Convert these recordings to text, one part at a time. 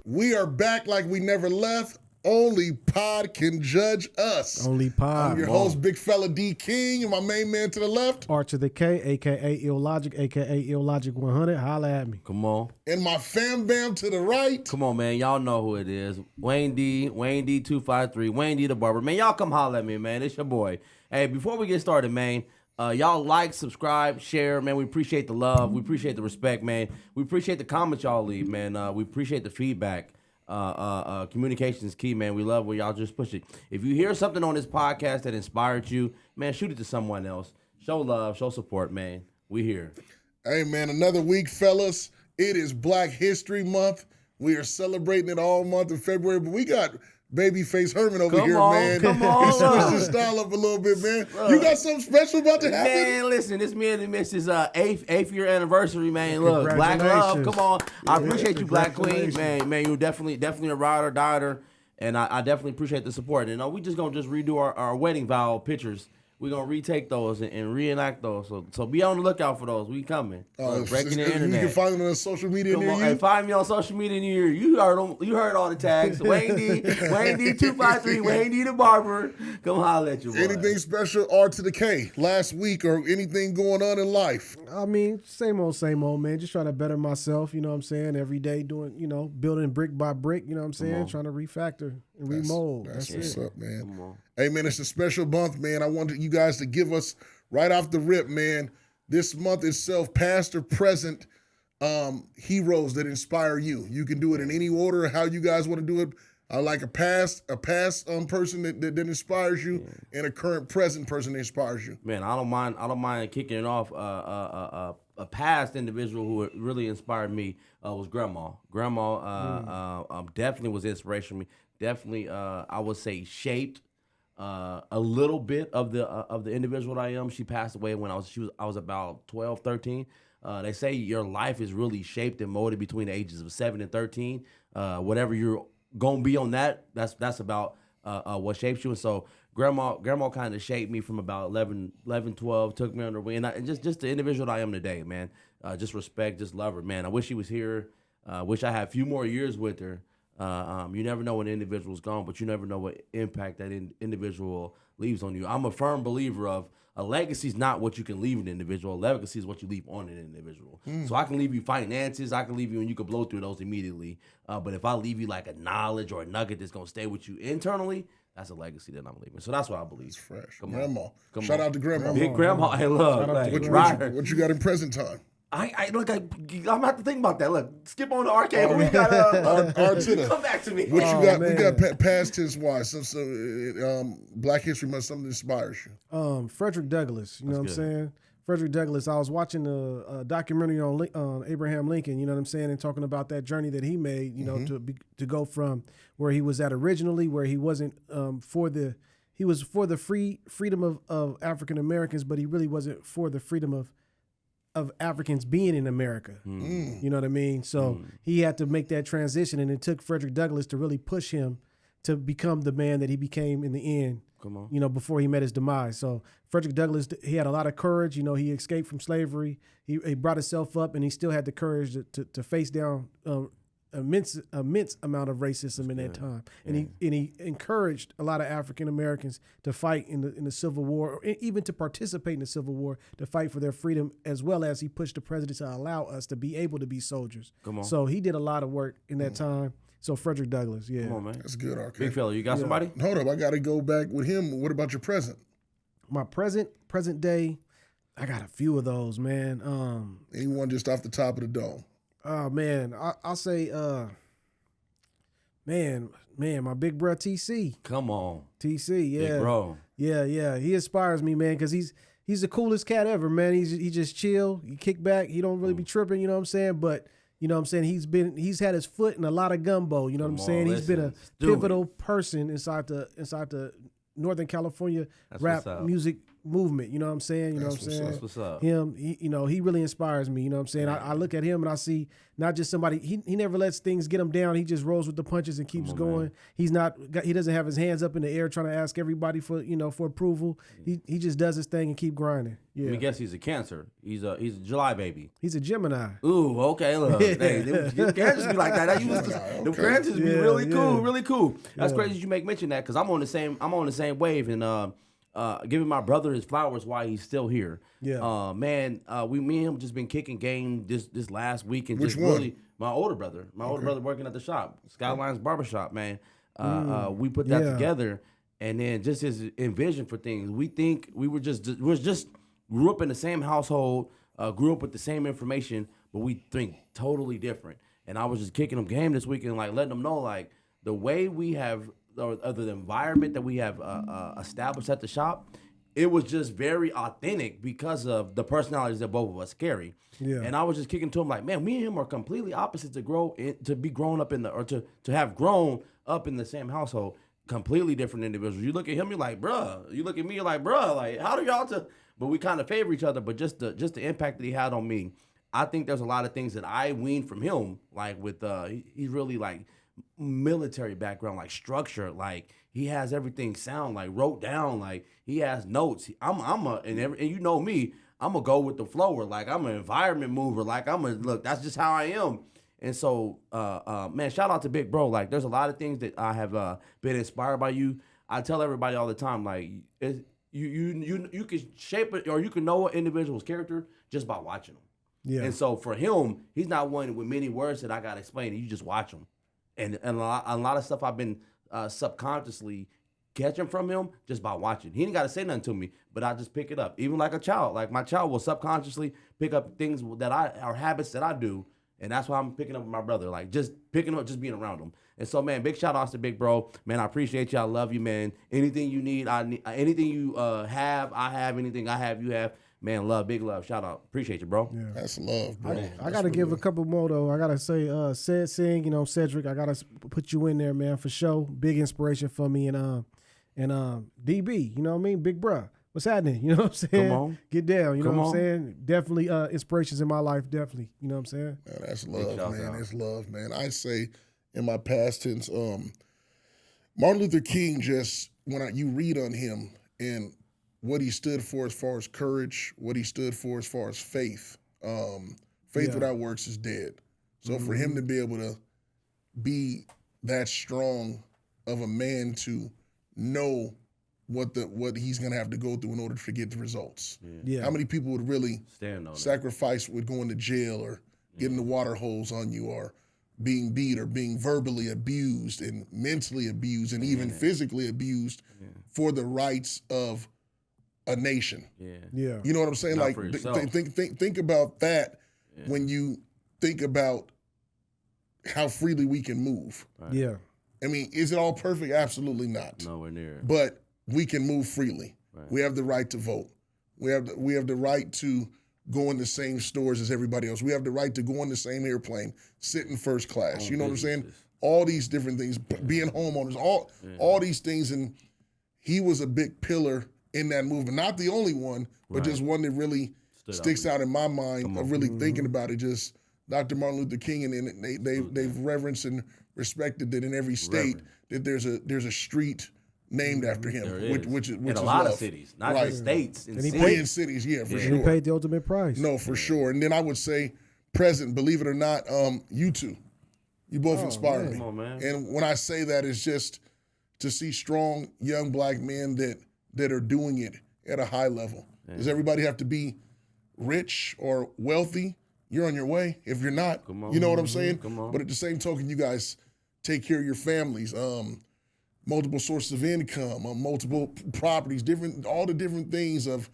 We are back like we never left. Only Pod can judge us. Only Pod. I'm your host, Big Fella D King, and my main man to the left. R to the K, a.k.a. Illogic, a.k.a. Illogic 100. Holla at me. Come on. And my fam bam to the right. Come on, man. Y'all know who it is. Wayne D253, Wayne D the Barber. Man, y'all come holla at me, man. It's your boy. Hey, before we get started, man, y'all like, subscribe, share, man. We appreciate the love. We appreciate the respect, man. We appreciate the comments y'all leave, man. We appreciate the feedback. Communication is key, man. We love when y'all just push it. If you hear something on this podcast that inspired you, man, shoot it to someone else. Show love, show support, man. We here. Hey, man, another week, fellas. It is Black History Month. We are celebrating it all month of February, but we got Babyface Herman over here, man. Come on, he switched his style up a little bit, man. You got something special about to happen? Man, listen, this me and the missus' eighth year anniversary, man. Look, Black love, come on. I appreciate you, Black Queen, man. Man, you're definitely a rider, dieter, and I definitely appreciate the support. And we just gonna redo our wedding vow pictures. We're going to retake those and reenact those. So be on the lookout for those. We coming. Breaking the internet. You can find them on social media near you. Hey, find me on social media near you. You heard them. You heard all the tags. Wayne D253, Wayne D the Barber. Come holler at you, boy. Anything special, R to the K, last week or anything going on in life? I mean, same old, man. Just trying to better myself, you know what I'm saying? Every day doing, building brick by brick, you know what I'm saying? Trying to refactor and remold. That's what's up, man. Hey, man, it's a special month, man. I wanted you guys to give us, right off the rip, man, this month itself, past or present, heroes that inspire you. You can do it in any order, how you guys want to do it. Like a past person that inspires you, and a current present person that inspires you. Man, I don't mind kicking it off. A past individual who really inspired me was Grandma. Grandma definitely was inspiration for me. Definitely, I would say shaped a little bit of the individual that I am. She passed away when I was about 12, 13. They say your life is really shaped and molded between the ages of 7 and 13. Whatever you're gonna be on that's about what shapes you. And so grandma kind of shaped me from about 11, 12, took me under wing, and just the individual that I am today, man. Just respect, just love her, man. I wish she was here. Wish I had a few more years with her. You never know when an individual's gone, but you never know what impact that individual leaves on you. I'm a firm believer of a legacy is not what you can leave an individual. A legacy is what you leave on an individual. So I can leave you finances, I can leave you, and you can blow through those immediately. But if I leave you like a knowledge or a nugget that's gonna stay with you internally, that's a legacy that I'm leaving. So that's what I believe. It's fresh. Grandma. Shout out to Grandma. Big Grandma. Hey, look. What you got in present time? I'm gonna have to think about that. Look, skip on the arcade. We got R to the. Come back to me. What you got? Man. We got past tense wise. Black History Month. Something that inspires you. Frederick Douglass. You know what I'm saying? Frederick Douglass. I was watching a documentary on Abraham Lincoln. You know what I'm saying, and talking about that journey that he made. You know, to go from where he was at originally, where he wasn't he was for the freedom of African Americans, but he really wasn't for the freedom of Africans being in America. You know what I mean? So he had to make that transition, and it took Frederick Douglass to really push him to become the man that he became in the end. Before he met his demise. So Frederick Douglass, he had a lot of courage. You know, he escaped from slavery. He brought himself up, and he still had the courage to face down immense amount of racism in that time. And he encouraged a lot of African Americans to fight in the Civil War, or even to participate in the Civil War, to fight for their freedom, as well as he pushed the president to allow us to be able to be soldiers. So he did a lot of work in that time. So Frederick Douglass, yeah. Come on, man. That's good, RK. Big fella, you got somebody? Hold up, I got to go back with him. What about your present? My present day, I got a few of those, man. Anyone just off the top of the dome? Oh, man, I'll say, my big bro TC. Come on. TC, yeah. Big bro. Yeah. He inspires me, man, because he's the coolest cat ever, man. He just chill, he kick back, he don't really be tripping, you know what I'm saying? But you know what I'm saying? He's had his foot in a lot of gumbo. You know what I'm saying? He's been a pivotal person inside the Northern California rap music movement. You know what I'm saying? You know what I'm saying? That's what's up. Him, he really inspires me. You know what I'm saying? I look at him and I see not just somebody. He never lets things get him down. He just rolls with the punches and keeps going. Man. He doesn't have his hands up in the air trying to ask everybody for approval. He just does his thing and keep grinding. Yeah. Let me guess, he's a Cancer. He's a July baby. He's a Gemini. Ooh, okay. Look, hey, them Cancers be like that. Them Cancers be really cool, really cool. That's crazy you make mention that because I'm on the same wave and giving my brother his flowers while he's still here. Yeah. Me and him just been kicking game this last week and Which just one? Really my older brother. My older brother working at the shop, Skylines Barbershop, man. We put that together and then just his envision for things. We think we just grew up in the same household, grew up with the same information, but we think totally different. And I was just kicking him game this week and like letting them know like the way we have or the environment that we have established at the shop, it was just very authentic because of the personalities that both of us carry. Yeah. And I was just kicking to him like, man, me and him are completely opposite to be grown up to have grown up in the same household. Completely different individuals. You look at him, you're like, bruh. You look at me, you're like, bruh. Like, how do y'all? But we kind of favor each other. But just the impact that he had on me, I think there's a lot of things that I weaned from him. Like with he's really like military background, like structure, like he has everything sound like wrote down, like he has notes. And you know me, I'm gonna go with the flow. Like I'm an environment mover. Like look. That's just how I am. And so, man, shout out to Big Bro. Like there's a lot of things that I have been inspired by you. I tell everybody all the time, like you can shape it or you can know an individual's character just by watching them. Yeah. And so for him, he's not one with many words that I gotta explain. You just watch him. And a lot of stuff I've been subconsciously catching from him just by watching. He ain't got to say nothing to me, but I just pick it up. Even like a child. Like my child will subconsciously pick up things or habits that I do, and that's why I'm picking up with my brother. Like just picking up, just being around him. And so, man, big shout outs to Big Bro. Man, I appreciate you. I love you, man. Anything you need, anything you have, I have. Anything I have, you have. Man, love, big love. Shout out. Appreciate you, bro. Yeah. That's love, bro. I got to give a couple more, though. I got to say, Cedric, I got to put you in there, man, for sure. Big inspiration for me. And DB, you know what I mean? Big bruh. What's happening? You know what I'm saying? Come on. Get down. You know what I'm saying? Definitely inspirations in my life. Definitely. You know what I'm saying? Yeah, that's love, man. It's love, man. I say in my past tense, Martin Luther King just, you read on him and what he stood for as far as courage, what he stood for as far as faith. Faith without works is dead. So for him to be able to be that strong of a man to know what he's gonna have to go through in order to get the results. Yeah. How many people would really sacrifice with going to jail or getting the water hose on you or being beat or being verbally abused and mentally abused and even physically abused for the rights of a nation. Yeah. You know what I'm saying? Not like think about that when you think about how freely we can move. Right. Yeah. I mean, is it all perfect? Absolutely not. Nowhere near. But we can move freely. Right. We have the right to vote. We have the right to go in the same stores as everybody else. We have the right to go on the same airplane, sit in first class. You know what I'm saying? All these different things, being homeowners, all these things. And he was a big pillar in that movement. Not the only one, but just one that really sticks out in my mind of really thinking about it. Just Dr. Martin Luther King, and they've reverenced and respected that in every state that there's a street named after him, which is in a lot of cities, not just states. In cities, for sure. And he paid the ultimate price. No, for sure. And then I would say, present, believe it or not, you two, you both inspire me. Come on, man. And when I say that, it's just to see strong young black men that are doing it at a high level. Does everybody have to be rich or wealthy? You're on your way. If you're not, you know what I'm saying? But at the same token, you guys take care of your families, multiple sources of income, multiple properties, all the different things of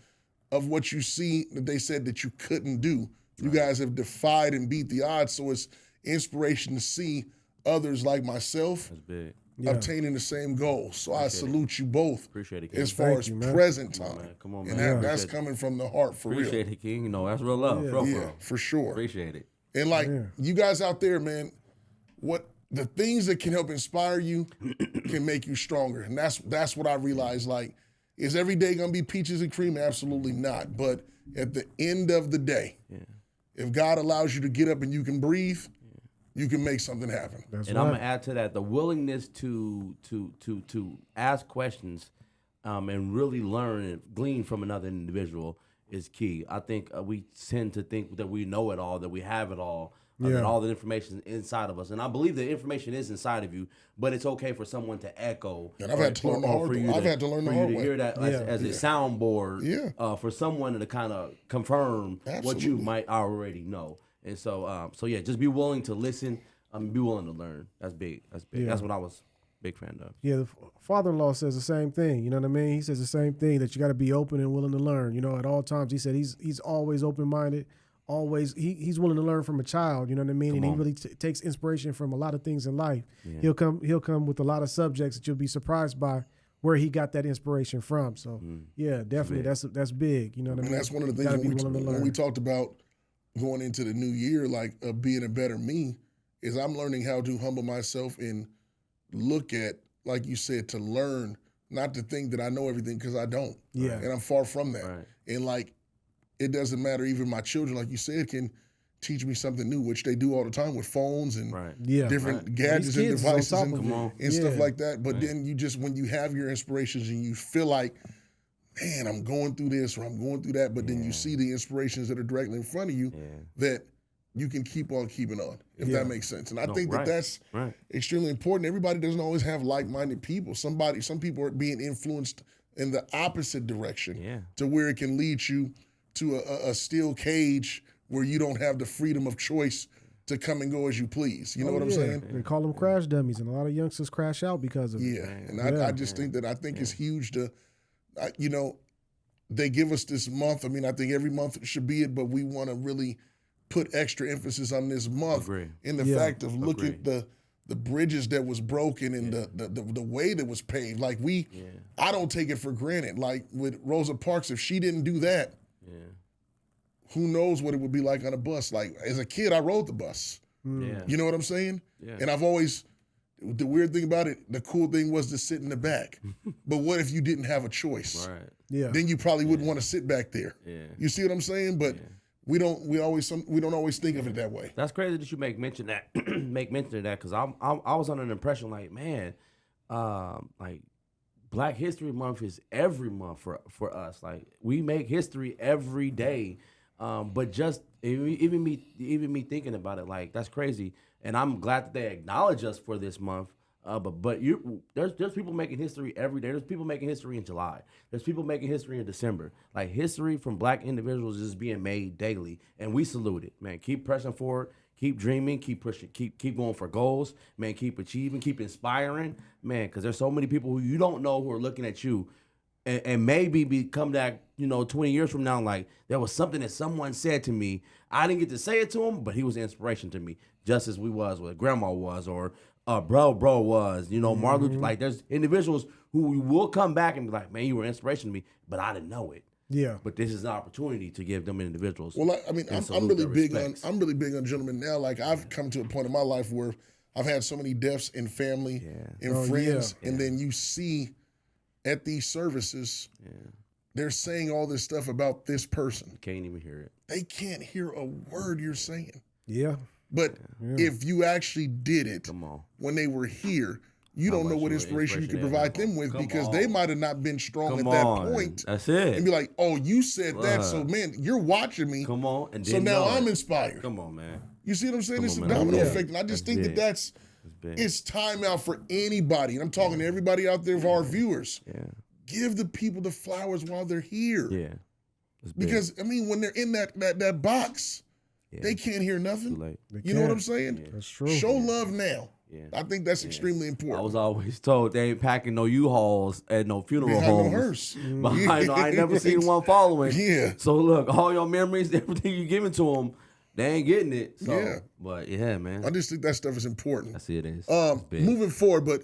what you see that they said that you couldn't do. You guys have defied and beat the odds, so it's inspiration to see others like myself obtaining the same goals. So I salute you both. Appreciate it, King. As far as present time. Come on, man. And that's coming from the heart for real. Appreciate it, King. You know, that's real love. Yeah, for sure. Appreciate it. And you guys out there, man, the things that can help inspire you can make you stronger. And that's what I realized. Like, Is every day going to be peaches and cream? Absolutely not. But at the end of the day, if God allows you to get up and you can breathe, you can make something happen. I'm gonna add to that the willingness to ask questions and really learn and glean from another individual is key. I think we tend to think that we know it all, that we have it all, that all the information is inside of us. And I believe the information is inside of you, but it's okay for someone to echo. And I've had to learn the hard way. I've had to learn the hard way. Hear that as a soundboard for someone to kind of confirm what you might already know. And so just be willing to listen. Be willing to learn. That's big. That's big. That's what I was big fan of. Yeah, the father-in-law says the same thing. You know what I mean? He says the same thing, that you got to be open and willing to learn. You know, at all times. He said he's always open-minded. Always, he's willing to learn from a child. You know what I mean? He really takes inspiration from a lot of things in life. Yeah. He'll come with a lot of subjects that you'll be surprised by where he got that inspiration from. So yeah, definitely that's big. You know what I mean? That's one of the things when we talked about going into the new year, like being a better me, is I'm learning how to humble myself and look at, like you said, to learn, not to think that I know everything, because I don't. Yeah. And I'm far from that. Right. And like, it doesn't matter. Even my children, like you said, can teach me something new, which they do all the time with phones and different gadgets and devices and stuff like that. But then you just, when you have your inspirations and you feel like, man, I'm going through this or I'm going through that, but then you see the inspirations that are directly in front of you, that you can keep on keeping on, if that makes sense. And I think that's extremely important. Everybody doesn't always have like-minded people. Some people are being influenced in the opposite direction to where it can lead you to a steel cage where you don't have the freedom of choice to come and go as you please. You know what I'm saying? They call them crash dummies, and a lot of youngsters crash out because of it. Yeah, and I just think it's huge to, they give us this month. I mean, I think every month should be it, but we want to really put extra emphasis on this month in the fact of look at the bridges that was broken and the way that was paved. Like I don't take it for granted. Like with Rosa Parks, if she didn't do that, who knows what it would be like on a bus. Like as a kid, I rode the bus. You know what I'm saying? Yeah. And I've always, the weird thing about it, the cool thing was to sit in the back. But what if you didn't have a choice? Right. Yeah. Then you probably wouldn't want to sit back there. Yeah. You see what I'm saying? But we don't always think of it that way. That's crazy that you make mention of that, because I was under an impression like, man, like Black History Month is every month for us. Like we make history every day. But just even me thinking about it, like that's crazy. And I'm glad that they acknowledge us for this month. But there's people making history every day. There's people making history in July. There's people making history in December. Like history from Black individuals is being made daily, and we salute it, man. Keep pressing forward, keep dreaming, keep pushing, keep going for goals, man. Keep achieving, keep inspiring, man. Because there's so many people who you don't know who are looking at you, and maybe become that 20 years from now, like there was something that someone said to me. I didn't get to say it to him, but he was an inspiration to me, just as we was, what Grandma was, or bro was, Martin Luther. Like there's individuals who will come back and be like, man, you were an inspiration to me, but I didn't know it. Yeah. But this is an opportunity to give them individuals. Well, I mean, I'm really big on gentlemen now. Like I've come to a point in my life where I've had so many deaths in family and friends, and then you see at these services, they're saying all this stuff about this person. Can't even hear it. They can't hear a word you're saying. Yeah. But if you actually did it when they were here, you don't know what inspiration you could provide them with, because they might have not been strong at that point. That's it. And be like, oh, you said that, so man, you're watching me. Come on. And so now I'm inspired. Come on, man. You see what I'm saying? It's a domino effect. And I just think that it's time out for anybody. And I'm talking to everybody out there, of our viewers. Yeah. Give the people the flowers while they're here. Yeah. Because, I mean, when they're in that box, they can't hear nothing. You know what I'm saying? Yeah. That's true. Show love now. Yeah. I think that's extremely important. I was always told they ain't packing no U-Hauls at no funeral homes. No hearse. I ain't never seen one following. Yeah. So look, all your memories, everything you giving to them, they ain't getting it. So, but man. I just think that stuff is important. I see it is. Moving forward, but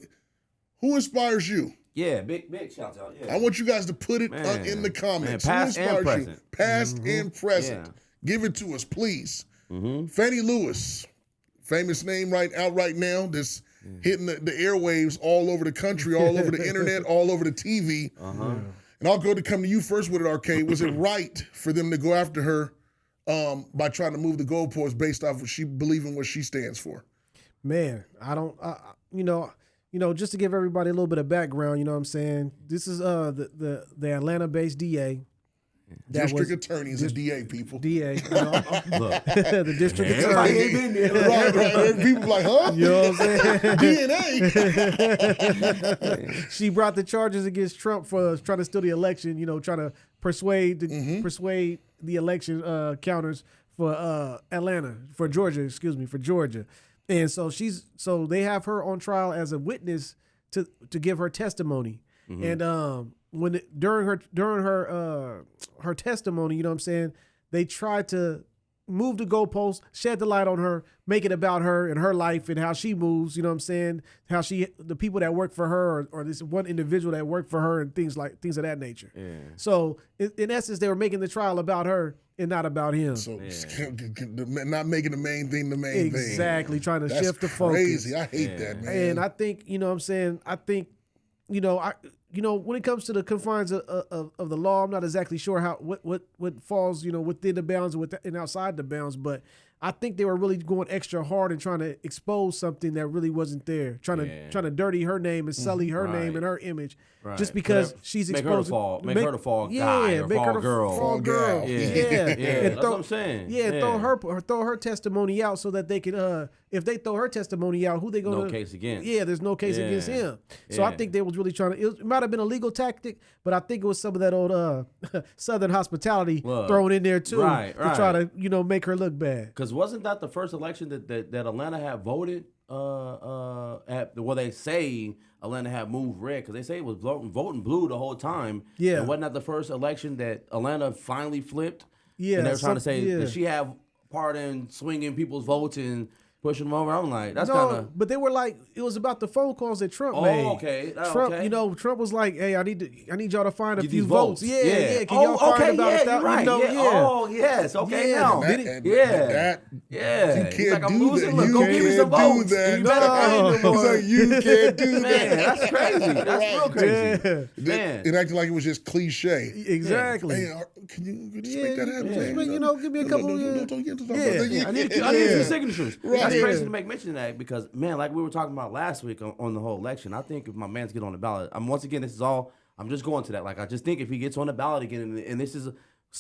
who inspires you? Yeah, big shout out. Yeah. I want you guys to put it in the comments. Past and present. You? Past and present. Yeah. Give it to us, please. Fannie Lewis, famous name right now, that's hitting the airwaves all over the country, all over the internet, all over the TV. And And I'll go to come to you first with it, Arcade. Was it right for them to go after her by trying to move the goalposts based off what she believing what she stands for? Man, just to give everybody a little bit of background, you know what I'm saying? This is the Atlanta-based DA. District attorney is a DA, people. DA. The district attorney. Ain't been there. Right. People like, huh? You know what I'm saying? DNA. She brought the charges against Trump for trying to steal the election, trying to persuade the election counters for Georgia. And so they have her on trial as a witness to give her testimony. And during her testimony, you know what I'm saying, they tried to move the goalposts, shed the light on her, make it about her and her life and how she moves, you know what I'm saying, how the people that work for her or this one individual that worked for her and things of that nature. Yeah. So in essence, they were making the trial about her and not about him. So not making the main thing the main thing. Exactly, trying to shift the focus. Crazy. I hate that, man. And I think, you know what I'm saying, when it comes to the confines of the law, I'm not exactly sure what falls, within the bounds and outside the bounds, but I think they were really going extra hard and trying to expose something that really wasn't there, trying to dirty her name and sully her name and her image, just because she's exposed. Make her the fall guy or fall girl. Yeah. That's what I'm saying. Yeah, throw her testimony out so that they can. If they throw her testimony out, who they gonna? No case against. Yeah, there's no case against him. So I think they was really trying to. It might have been a legal tactic, but I think it was some of that old Southern hospitality thrown in there too to try to make her look bad. Because wasn't that the first election that Atlanta had voted they say Atlanta had moved red because they say it was voting blue the whole time. Yeah. And wasn't that the first election that Atlanta finally flipped? Yeah. And they were trying to say that she had part in swinging people's votes and pushing them over. I'm like, that's kind of. But they were like, it was about the phone calls that Trump made. Okay. Trump, Trump was like, hey, I need y'all to find a few votes. Yeah. Can y'all find about 1,000? Right. Oh, yes. Okay. Now. You can't do that. Look, go give me some votes. You can't do that. Man, that's crazy. That's real crazy. Man. It acted like it was just cliche. Exactly. Hey, can you just make that happen? Give me a couple. I need a few signatures. That's crazy to make mention of that because, man, like we were talking about last week on the whole election, I think if my man's get on the ballot, once again, I'm just going to that. Like, I just think if he gets on the ballot again, and this is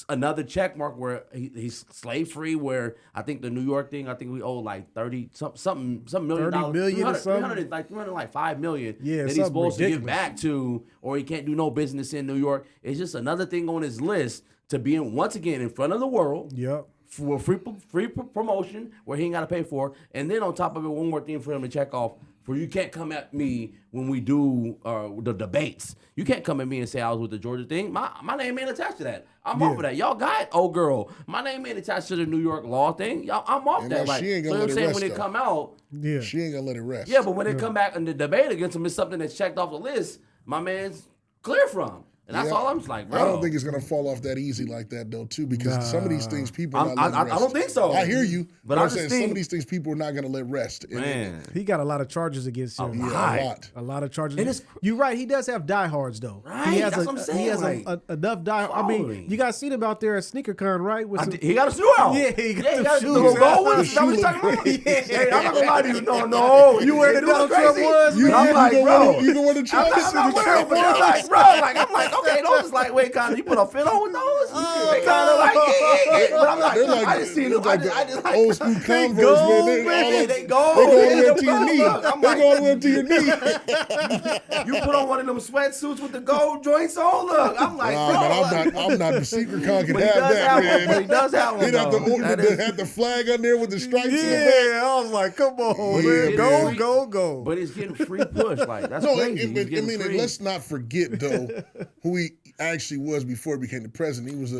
another check mark where he's slave free, where I think the New York thing, I think we owe like some million dollars, 305 million that he's supposed to give back to, or he can't do no business in New York. It's just another thing on his list to be once again in front of the world. Yep. For free promotion where he ain't got to pay for, and then on top of it, one more thing for him to check off. For you can't come at me when we do the debates. You can't come at me and say I was with the Georgia thing. My name ain't attached to that. I'm off of that. Y'all got it, old girl. My name ain't attached to the New York law thing. I'm off that. Like, she ain't gonna so let I'm it saying rest, when it come out, she ain't gonna let it rest. Yeah, but when it come back and the debate against him is something that's checked off the list, my man's clear from. And that's all I'm just like, bro. I don't think it's going to fall off that easy like that, though, too, because some of these things people are not letting rest. I don't think so. I hear you, but I'm saying some of these things people are not going to let rest. Man. He got a lot of charges against him. A lot of charges. You're right. He does have diehards, though. Right. That's what I'm saying. He has enough diehards. I mean, you guys seen him out there at SneakerCon, right? He got a shoe out. Yeah, he got the shoes. Hey, I'm not going to lie to you. No. You wear the Donald Trump was? I'm like, bro. You don't want to try this in the Trump was? I'm like, okay, those is like, wait, kind of, you put a fit on with those? They kind of like, but I'm like, I just seen them. I just like old school Converse, man. They go all the way up to your knee. They go all the way up to your knee. You put on one of them sweatsuits with the gold joints on. Look, I'm like, bro. I'm not. The secret con can have that, man. But he does have one. He'd have the flag on there with the stripes. Yeah, I was like, come on, man. Go. But it's getting free push. Like, that's crazy. I mean, let's not forget, though, who he actually was before he became the president. He's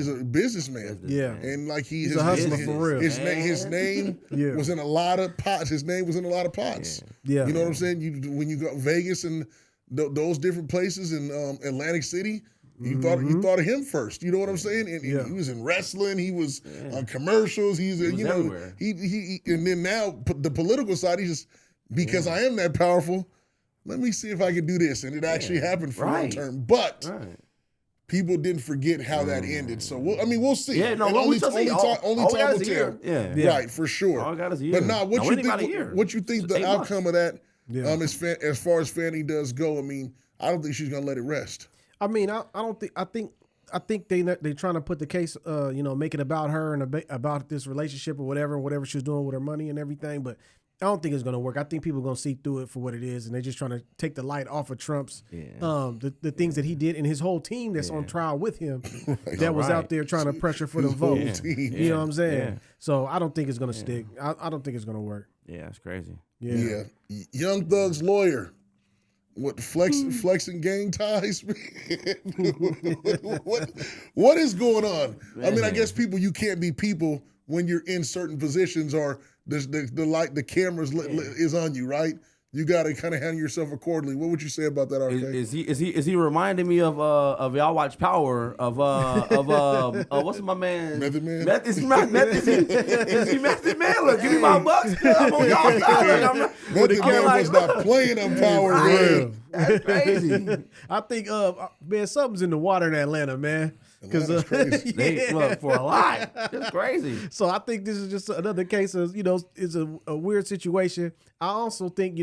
a businessman. Yeah, and like he's a hustler for real. His name was in a lot of pots. His name was in a lot of pots. Yeah, you know what I'm saying. When you go Vegas and those different places in Atlantic City. You thought of him first. You know what I'm saying? And he was in wrestling. He was on commercials. He's everywhere. He and then now the political side. He's just because I am that powerful. let me see if I can do this. And it actually happened for long term. But people didn't forget how that ended. So, we'll see. Yeah, no, only time will tell. Yeah. Right, for sure. All I got is a year. But what you think the outcome of that, as far as Fanny does go, I don't think she's going to let it rest. I think they're trying to put the case, make it about her and about this relationship or whatever she's doing with her money and everything. But I don't think it's going to work. I think people are going to see through it for what it is, and they're just trying to take the light off of Trump's, the things that he did and his whole team that's on trial with him that was out there trying to pressure for the vote. You know what I'm saying? Yeah. So I don't think it's going to stick. I don't think it's going to work. Yeah, it's crazy. Yeah. Young Thug's lawyer. What flexing gang ties? what is going on? Man. I guess you can't be people when you're in certain positions or the cameras is on you, right? You got to kind of handle yourself accordingly. What would you say about that, RK? Is he reminding me of y'all watch Power of what's my man? Method Man. Is he Method Man? Look, give me my bucks. I'm on y'all side. Method Man was not playing on Power. Right. That's crazy. I think man, something's in the water in Atlanta, man. Because crazy. They look for a lot. It's crazy. So I think this is just another case of, it's a weird situation. I also think,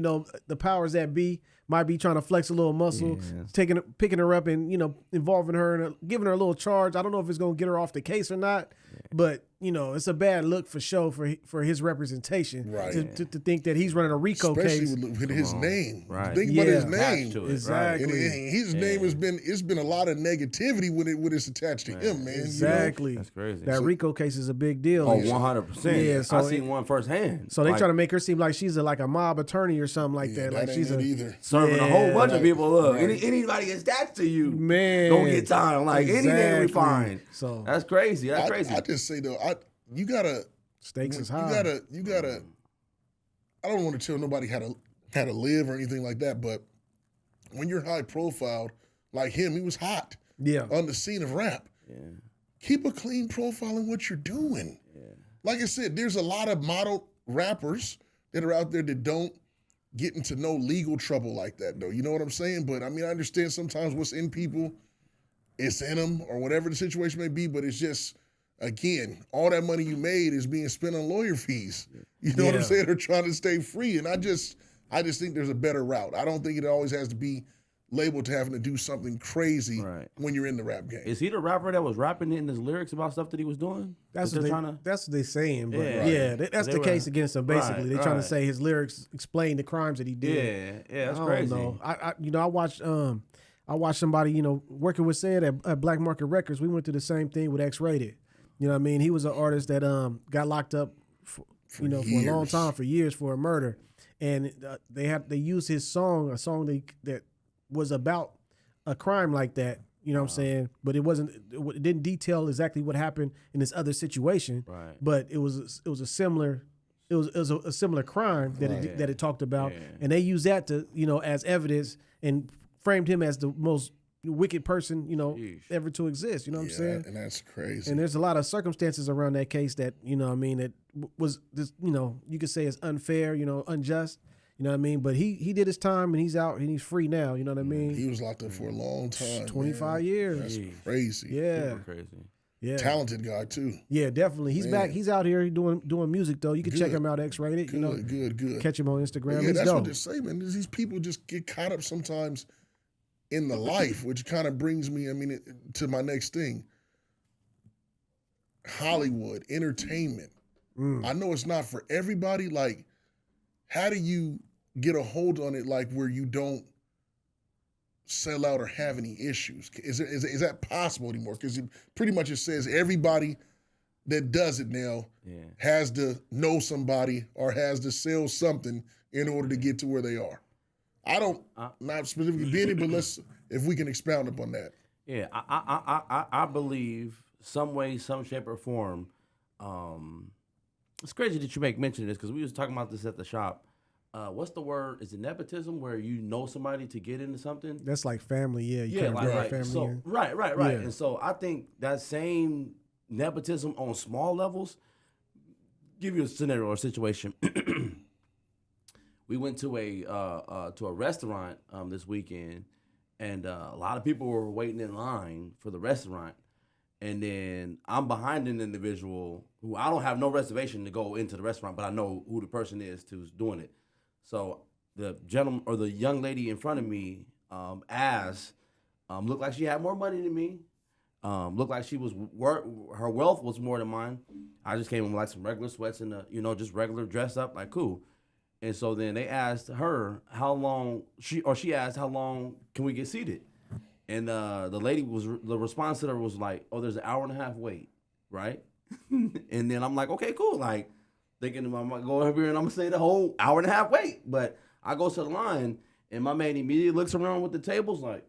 the powers that be might be trying to flex a little muscle, picking her up and, involving her and giving her a little charge. I don't know if it's going to get her off the case or not, but, it's a bad look for show for his representation. Right. To think that he's running a RICO case. Especially with his name. Right. Think about his name. Exactly. And his name it's been a lot of negativity when it's attached to him, man. Exactly. That's crazy. That RICO case is a big deal. Oh, 100%. Yeah, so I seen one firsthand. So they try to make her seem like she's like a mob attorney or something like that. Like she's either. Serving a whole bunch of people. Look, anybody attached to you, man, don't get time. Like anything we find. So that's crazy. That's crazy. I just say though, you gotta stakes is high. You gotta. I don't want to tell nobody how to live or anything like that, but when you're high profile like him, he was hot. Yeah. On the scene of rap. Yeah. Keep a clean profile in what you're doing. Yeah. Like I said, there's a lot of model rappers that are out there that don't get into no legal trouble like that, though. You know what I'm saying? But I understand sometimes what's in people, it's in them or whatever the situation may be, but it's just, again, all that money you made is being spent on lawyer fees. You know what I'm saying? They're trying to stay free. And I just think there's a better route. I don't think it always has to be labeled to having to do something crazy when you're in the rap game. Is he the rapper that was rapping in his lyrics about stuff that he was doing? That's what they're saying. But that's the case against him. Basically, they're trying to say his lyrics explain the crimes that he did. Yeah, that's crazy. I watched somebody working with Said at Black Market Records. We went through the same thing with X-Rated. You know what I mean? He was an artist that got locked up for a long time, for years, for a murder, and they used his song, a song that was about a crime like that. You know what I'm saying? But it didn't detail exactly what happened in this other situation. Right. But it was a similar crime that it talked about, and they used that to as evidence and framed him as the most wicked person ever to exist. You know what I'm saying? And that's crazy. And there's a lot of circumstances around that case that that was this you could say is unfair, unjust. You know what I mean? But he did his time and he's out and he's free now. You know what I mean? He was locked up for a long time. 25 years. That's crazy. Yeah. Super crazy. Yeah. Talented guy too. Yeah, definitely. He's back. He's out here doing music though. You can check him out, X-Rated. Good. Catch him on Instagram. Yeah, that's what they say, man. These people just get caught up sometimes in the life, which kind of brings me, to my next thing. Hollywood, entertainment. I know it's not for everybody. Like, how do you get a hold on it, like where you don't sell out or have any issues? Is that possible anymore? Because pretty much it says everybody that does it now has to know somebody or has to sell something in order to get to where they are. Not specifically did it, but if we can expound upon that. Yeah, I believe some way, some shape or form. It's crazy that you make mention of this because we was talking about this at the shop. What's the word? Is it nepotism, where you know somebody to get into something? That's like family, You can't bring family in. Right. Yeah. And so I think that same nepotism on small levels. Give you a scenario or situation. we went to a restaurant this weekend, and a lot of people were waiting in line for the restaurant. And then I'm behind an individual who I don't have no reservation to go into the restaurant, but I know who the person is who's doing it. So the gentleman or the young lady in front of me looked like she had more money than me. Looked like she was her wealth was more than mine. I just came in like some regular sweats and just regular dress up, like cool. And so then they asked her how long she asked how long can we get seated. And the response to her was like, oh, there's an hour and a half wait, right? And then I'm like, okay, cool. Like, thinking I'm going to go over here and I'm going to say the whole hour and a half wait. But I go to the line, and my man immediately looks around with the tables like,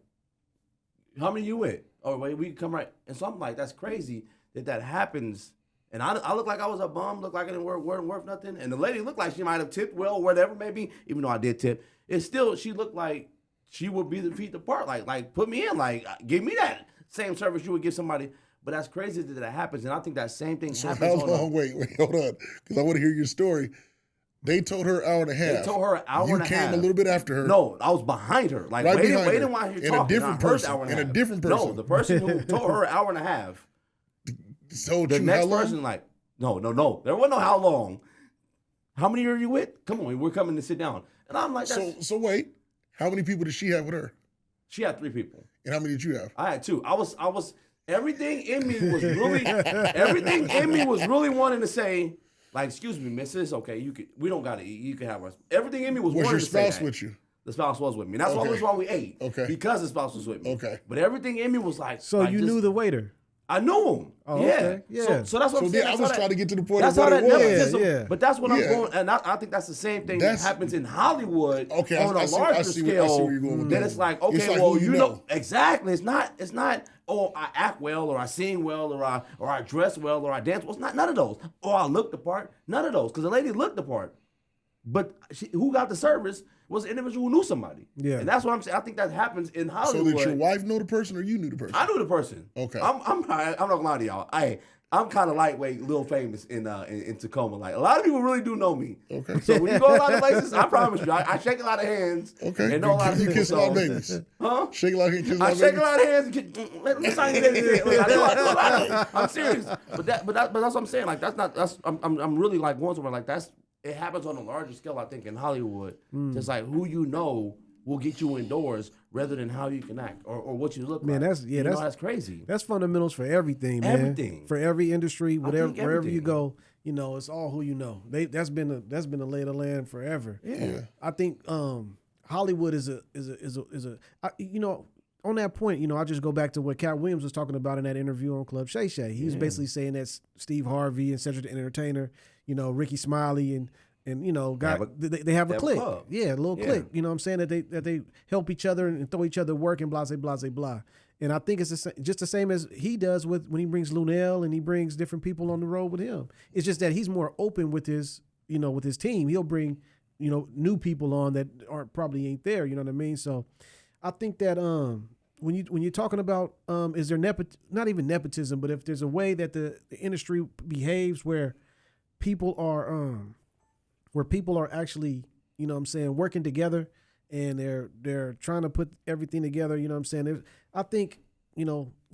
how many you with? Oh, wait, we can come right. And so I'm like, that's crazy that happens. And I look like I was a bum, looked like I didn't worth nothing. And the lady looked like she might have tipped well or whatever, maybe, even though I did tip. It's still, she looked like she would be the feet apart, like put me in, like give me that same service you would give somebody. But that's crazy that happens, and I think that same thing happens. How long? Wait, hold on, because I want to hear your story. They told her an hour and a half. They told her an hour and a half. You came a little bit after her. No, I was behind her, like right waiting while you're talking. A different person. And a different person. No, the person who told her an hour and a half. Told the you next how long? person, like, no. There wasn't no how long. How many are you with? Come on, we're coming to sit down. And I'm like, so wait, how many people did she have with her? She had 3 people. And how many did you have? I had 2. I was everything in me was really wanting to say, like, excuse me, missus, okay, we don't gotta eat. You can have us. Everything in me was wanting to say that. Was your spouse with you? The spouse was with me. That's why we ate. Okay. Because the spouse was with me. Okay. But everything in me was like. So you knew the waiter? I knew him. Oh, yeah. okay. Yeah. So that's what I'm saying. I was trying to get to the point that's of what how it that was. nepotism. Yeah. But that's what I'm going, and I think that's the same thing that happens in Hollywood on a larger scale. Then it's like, okay, it's like well, you know exactly. It's not. Oh, I act well, or I sing well, or I dress well, or I dance well. It's not none of those. Or I look the part. None of those, because the lady looked the part. But who got the service was an individual who knew somebody. Yeah. And that's what I'm saying. I think that happens in Hollywood. So did your wife know the person or you knew the person? I knew the person. Okay. I'm not gonna lie to y'all. I'm kind of lightweight, little famous in Tacoma. Like, a lot of people really do know me. Okay. So when you go a lot of places, I promise you, I shake a lot of hands. Okay. And know a lot of people. You kiss a lot of babies. Huh? Shake a lot of hands, kiss a lot of babies. I shake a lot of hands. Let me sign it. I'm serious. But that's what I'm saying. Like, I'm really like going somewhere like that's. It happens on a larger scale, I think, in Hollywood. Just like who you know will get you indoors rather than how you can act or what you look like. That's crazy. That's fundamentals for everything, man. Everything. For every industry, wherever you go, it's all who you know. That's been a lay of the land forever. Yeah. I think Hollywood is a on that point, I just go back to what Cat Williams was talking about in that interview on Club Shay Shay. He was basically saying that Steve Harvey and Cedric the Entertainer, Ricky Smiley and they have a clique. Yeah, a little clique. You know what I'm saying? That they help each other and throw each other work and blah, blah, blah, blah. And I think it's just the same as he does when he brings Lunel and he brings different people on the road with him. It's just that he's more open with his team. He'll bring, new people on that probably ain't there. You know what I mean? So I think that when you're talking about is there not even nepotism, but if there's a way that the industry behaves where people are actually, working together and they're trying to put everything together, I think,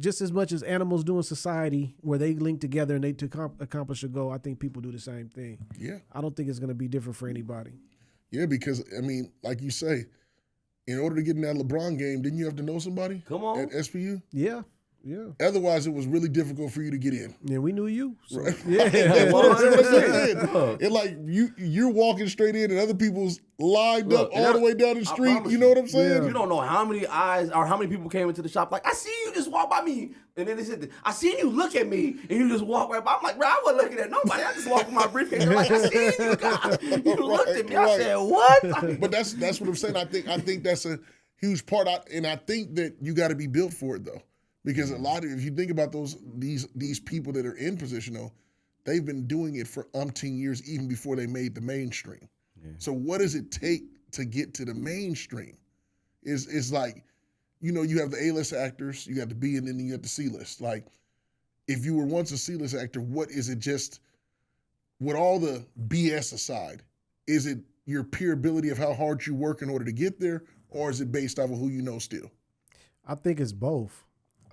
just as much as animals do in society where they link together and to accomplish a goal, I think people do the same thing. Yeah. I don't think it's going to be different for anybody. Yeah, because, like you say, in order to get in that LeBron game, didn't you have to know somebody? Come on. At SPU? Yeah. Yeah. Otherwise, it was really difficult for you to get in. Yeah, we knew you. So. Right? Yeah. 100%. It's like you're walking straight in and other people's lined up all the way down the street. You know what I'm saying? Yeah. You don't know how many eyes or how many people came into the shop like, I see you just walk by me. And then they said, I seen you look at me and you just walk right by. I'm like, bro, I wasn't looking at nobody. I just walked with my briefcase. Like, I seen you guys. You looked at me. I said, what? But that's what I'm saying. I think that's a huge part. And I think that you got to be built for it, though. Because if you think about these people that are in position, though, they've been doing it for umpteen years, even before they made the mainstream. Yeah. So what does it take to get to the mainstream? Is like, you have the A-list actors, you got the B, and then you got the C-list. Like, if you were once a C-list actor, what is it just, with all the BS aside, is it your pure ability of how hard you work in order to get there, or is it based off of who you know still? I think it's both.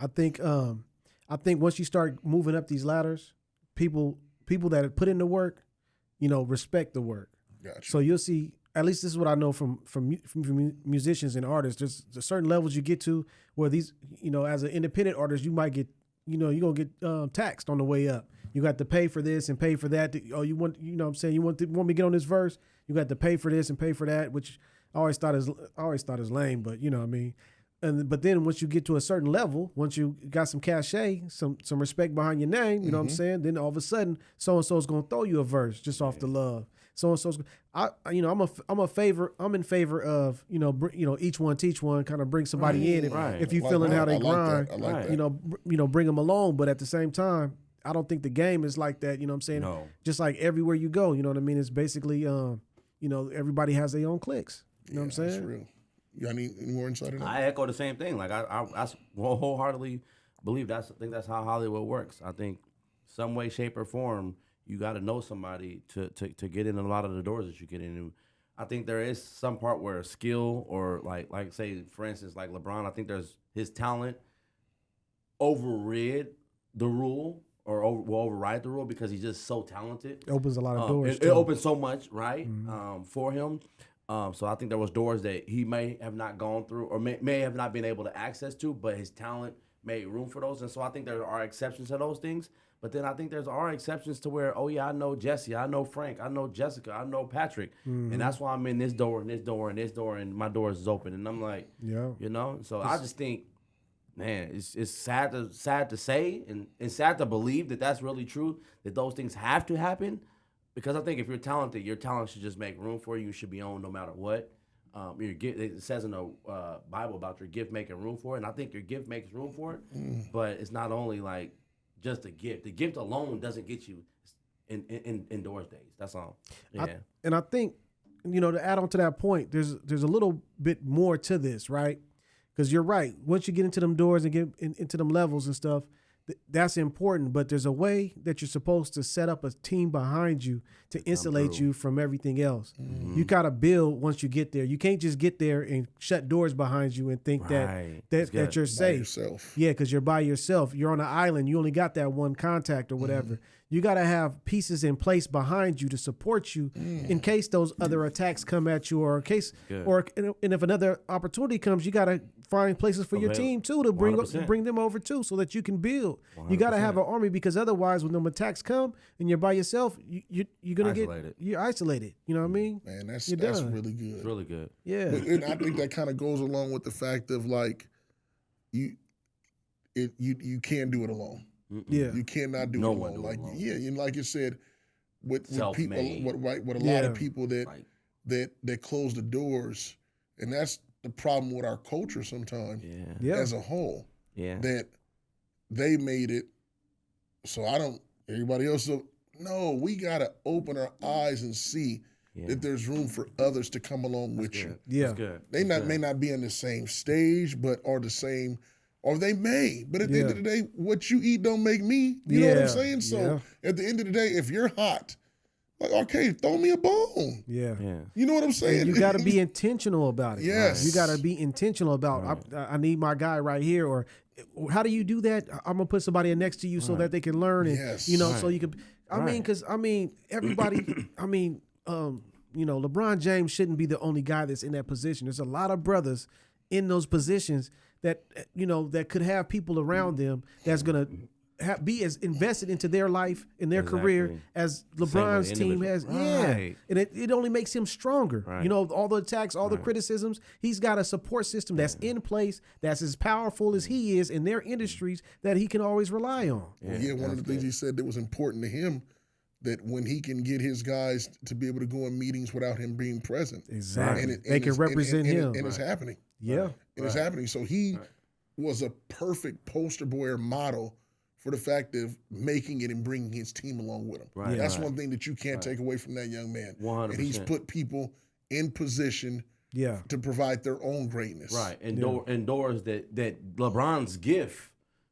I think once you start moving up these ladders, people that have put in the work, respect the work. Gotcha. So you'll see. At least this is what I know from musicians and artists. There's certain levels you get to where these, as an independent artist, you might get, you're gonna get taxed on the way up. You got to pay for this and pay for that. You want, what I'm saying, you want me to get on this verse, you got to pay for this and pay for that, which I always thought is lame, but you know what I mean. But then once you get to a certain level, once you got some cachet, some respect behind your name, you know what I'm saying, then all of a sudden so and so is gonna throw you a verse just off the love. So and so's, I'm in favor of each one teach one, kind of bring somebody in if you feeling how they grind, bring them along. But at the same time, I don't think the game is like that. You know what I'm saying? No. Just like everywhere you go, you know what I mean? It's basically everybody has their own cliques. You know what I'm saying? That's real. You got any more insight on that? I echo the same thing. Like I wholeheartedly believe I think that's how Hollywood works. I think some way, shape, or form, you got to know somebody to get in a lot of the doors that you get into. I think there is some part where skill or like say for instance like LeBron, I think there's his talent overrid the rule or will override the rule because he's just so talented. It opens a lot of doors. It opens so much, right, for him. So I think there was doors that he may have not gone through or may have not been able to access to, but his talent made room for those. And so I think there are exceptions to those things. But then I think there are exceptions to where, oh, yeah, I know Jesse, I know Frank, I know Jessica, I know Patrick. And that's why I'm in this door and this door and this door and my door is open. And I'm like, So I just think, man, it's sad to say and sad to believe that that's really true, that those things have to happen. Because I think if you're talented, your talent should just make room for you. You should be owned no matter what. Your gift, it says in the Bible about your gift making room for it. And I think your gift makes room for it. But it's not only like just a gift. The gift alone doesn't get you in doors days. That's all. Yeah. I think, to add on to that point, there's a little bit more to this, right? Because you're right. Once you get into them doors and get into them levels and stuff, that's important, but there's a way that you're supposed to set up a team behind you to insulate you from everything else. You got to build once you get there. You can't just get there and shut doors behind you and think that you're safe. Yeah, because you're by yourself. You're on an island. You only got that one contact or whatever. You got to have pieces in place behind you to support you in case those other attacks come at you, or in case, and if another opportunity comes, you got to find places for your team too to bring them over too, so that you can build. 100%. You got to have an army, because otherwise, when them attacks come and you're by yourself, you're gonna you're isolated. You know what I mean? Man, that's really good. It's really good. Yeah, and I think that kind of goes along with the fact of like you can't do it alone. Yeah, you cannot do it alone. Like like you said, with people, with a lot of people that close the doors, and that's the problem with our culture sometimes as a whole. Yeah, that they made it so everybody else. No, we gotta open our eyes and see that there's room for others to come along with you. Yeah, they may not be on the same stage, but are the same. Or they may, but at the end of the day, what you eat don't make me. You know what I'm saying? So at the end of the day, if you're hot, like, okay, throw me a bone. Yeah. You know what I'm saying? And you got to be intentional about it. Yes. You got to be intentional about, I need my guy right here. Or how do you do that? I'm going to put somebody next to you so that they can learn. And, so you can, because everybody, LeBron James shouldn't be the only guy that's in that position. There's a lot of brothers in those positions that that could have people around them that's gonna be as invested into their life and their career as LeBron's team has. And it only makes him stronger. All the attacks, all the criticisms, he's got a support system that's in place, that's as powerful as he is in their industries, that he can always rely on. One of the things he said that was important to him, that when he can get his guys to be able to go in meetings without him being present. Exactly. They can represent him. And it's happening. Yeah. And it's happening. So he was a perfect poster boy or model for the fact of making it and bringing his team along with him. That's one thing that you can't take away from that young man. 100%. And he's put people in position to provide their own greatness. Right. And doors that LeBron's gift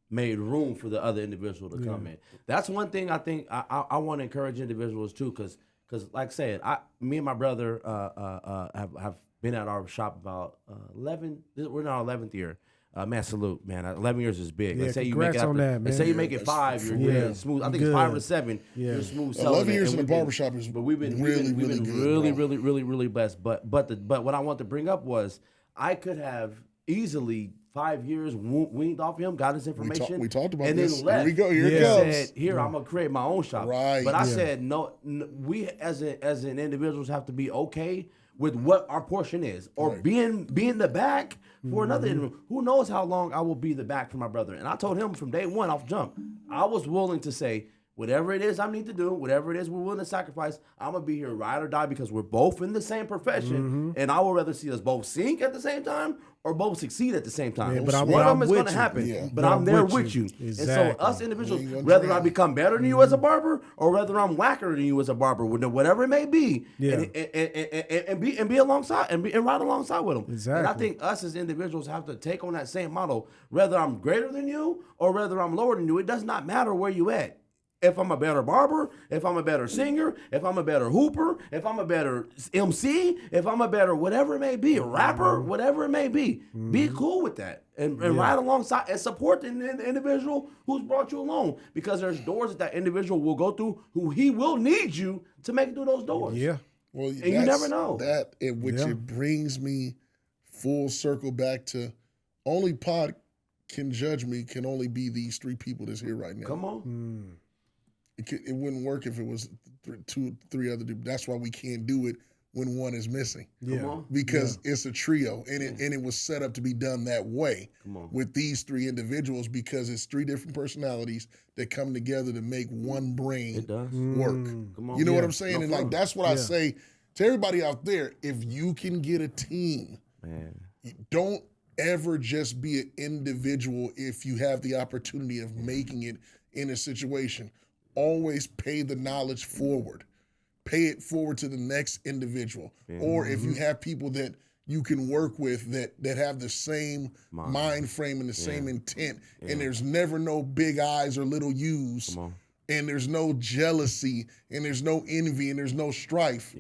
made room for the other individual to come in. That's one thing I think I want to encourage individuals too, because Because like I said, me and my brother have been at our shop about 11. We're in our 11th year. Man, salute, man. 11 years is big. Yeah, Let's say you congrats make it on that, man. Let's say you make it 5, you're good, smooth. I think it's 5 or 7. Yeah. You're smooth. 11 years in the barbershop is we've been really good, really blessed. But what I want to bring up was I could have easily 5 years weaned off him, got his information. We talked about and this. Then left. Here we go. Here it And goes. said, I'm gonna create my own shop. Right. But I said no. We as an individuals have to be okay with what our portion is, or being the back for another individual. Who knows how long I will be the back for my brother? And I told him from day one off jump, I was willing to say, whatever it is I need to do, whatever it is we're willing to sacrifice, I'm going to be here ride or die because we're both in the same profession. And I would rather see us both sink at the same time or both succeed at the same time. Yeah, but One of them is going to you. happen, Yeah. but I'm there with you. Exactly. And so us individuals, whether I become better than you as a barber or whether I'm whacker than you as a barber, whatever it may be, and be alongside and ride alongside with them. Exactly. And I think us as individuals have to take on that same model. Whether I'm greater than you or whether I'm lower than you, it does not matter where you at. If I'm a better barber, if I'm a better singer, if I'm a better hooper, if I'm a better MC, if I'm a better whatever it may be, a rapper, whatever it may be, be cool with that and ride alongside and support the individual who's brought you along, because there's doors that individual will go through who he will need you to make it through those doors. Yeah. Well, and you never know. That in which it brings me full circle back to only Pod can judge me can only be these 3 people that's here right now. Come on. It wouldn't work if it was 2, 3 other dudes. That's why we can't do it when one is missing. Yeah. Come on. Because it's a trio, and it was set up to be done that way on. with these 3 individuals, because it's 3 different personalities that come together to make one brain It does. work. Come on. You know what I'm saying? No And like problem. that's what I say to everybody out there. If you can get a team, Man. don't ever just be an individual if you have the opportunity of making it in a situation. Always pay the knowledge forward. Pay it forward to the next individual. Or if you have people that you can work with that have the same mind frame and the same intent, and there's never no big eyes or little U's, and there's no jealousy, and there's no envy, and there's no strife,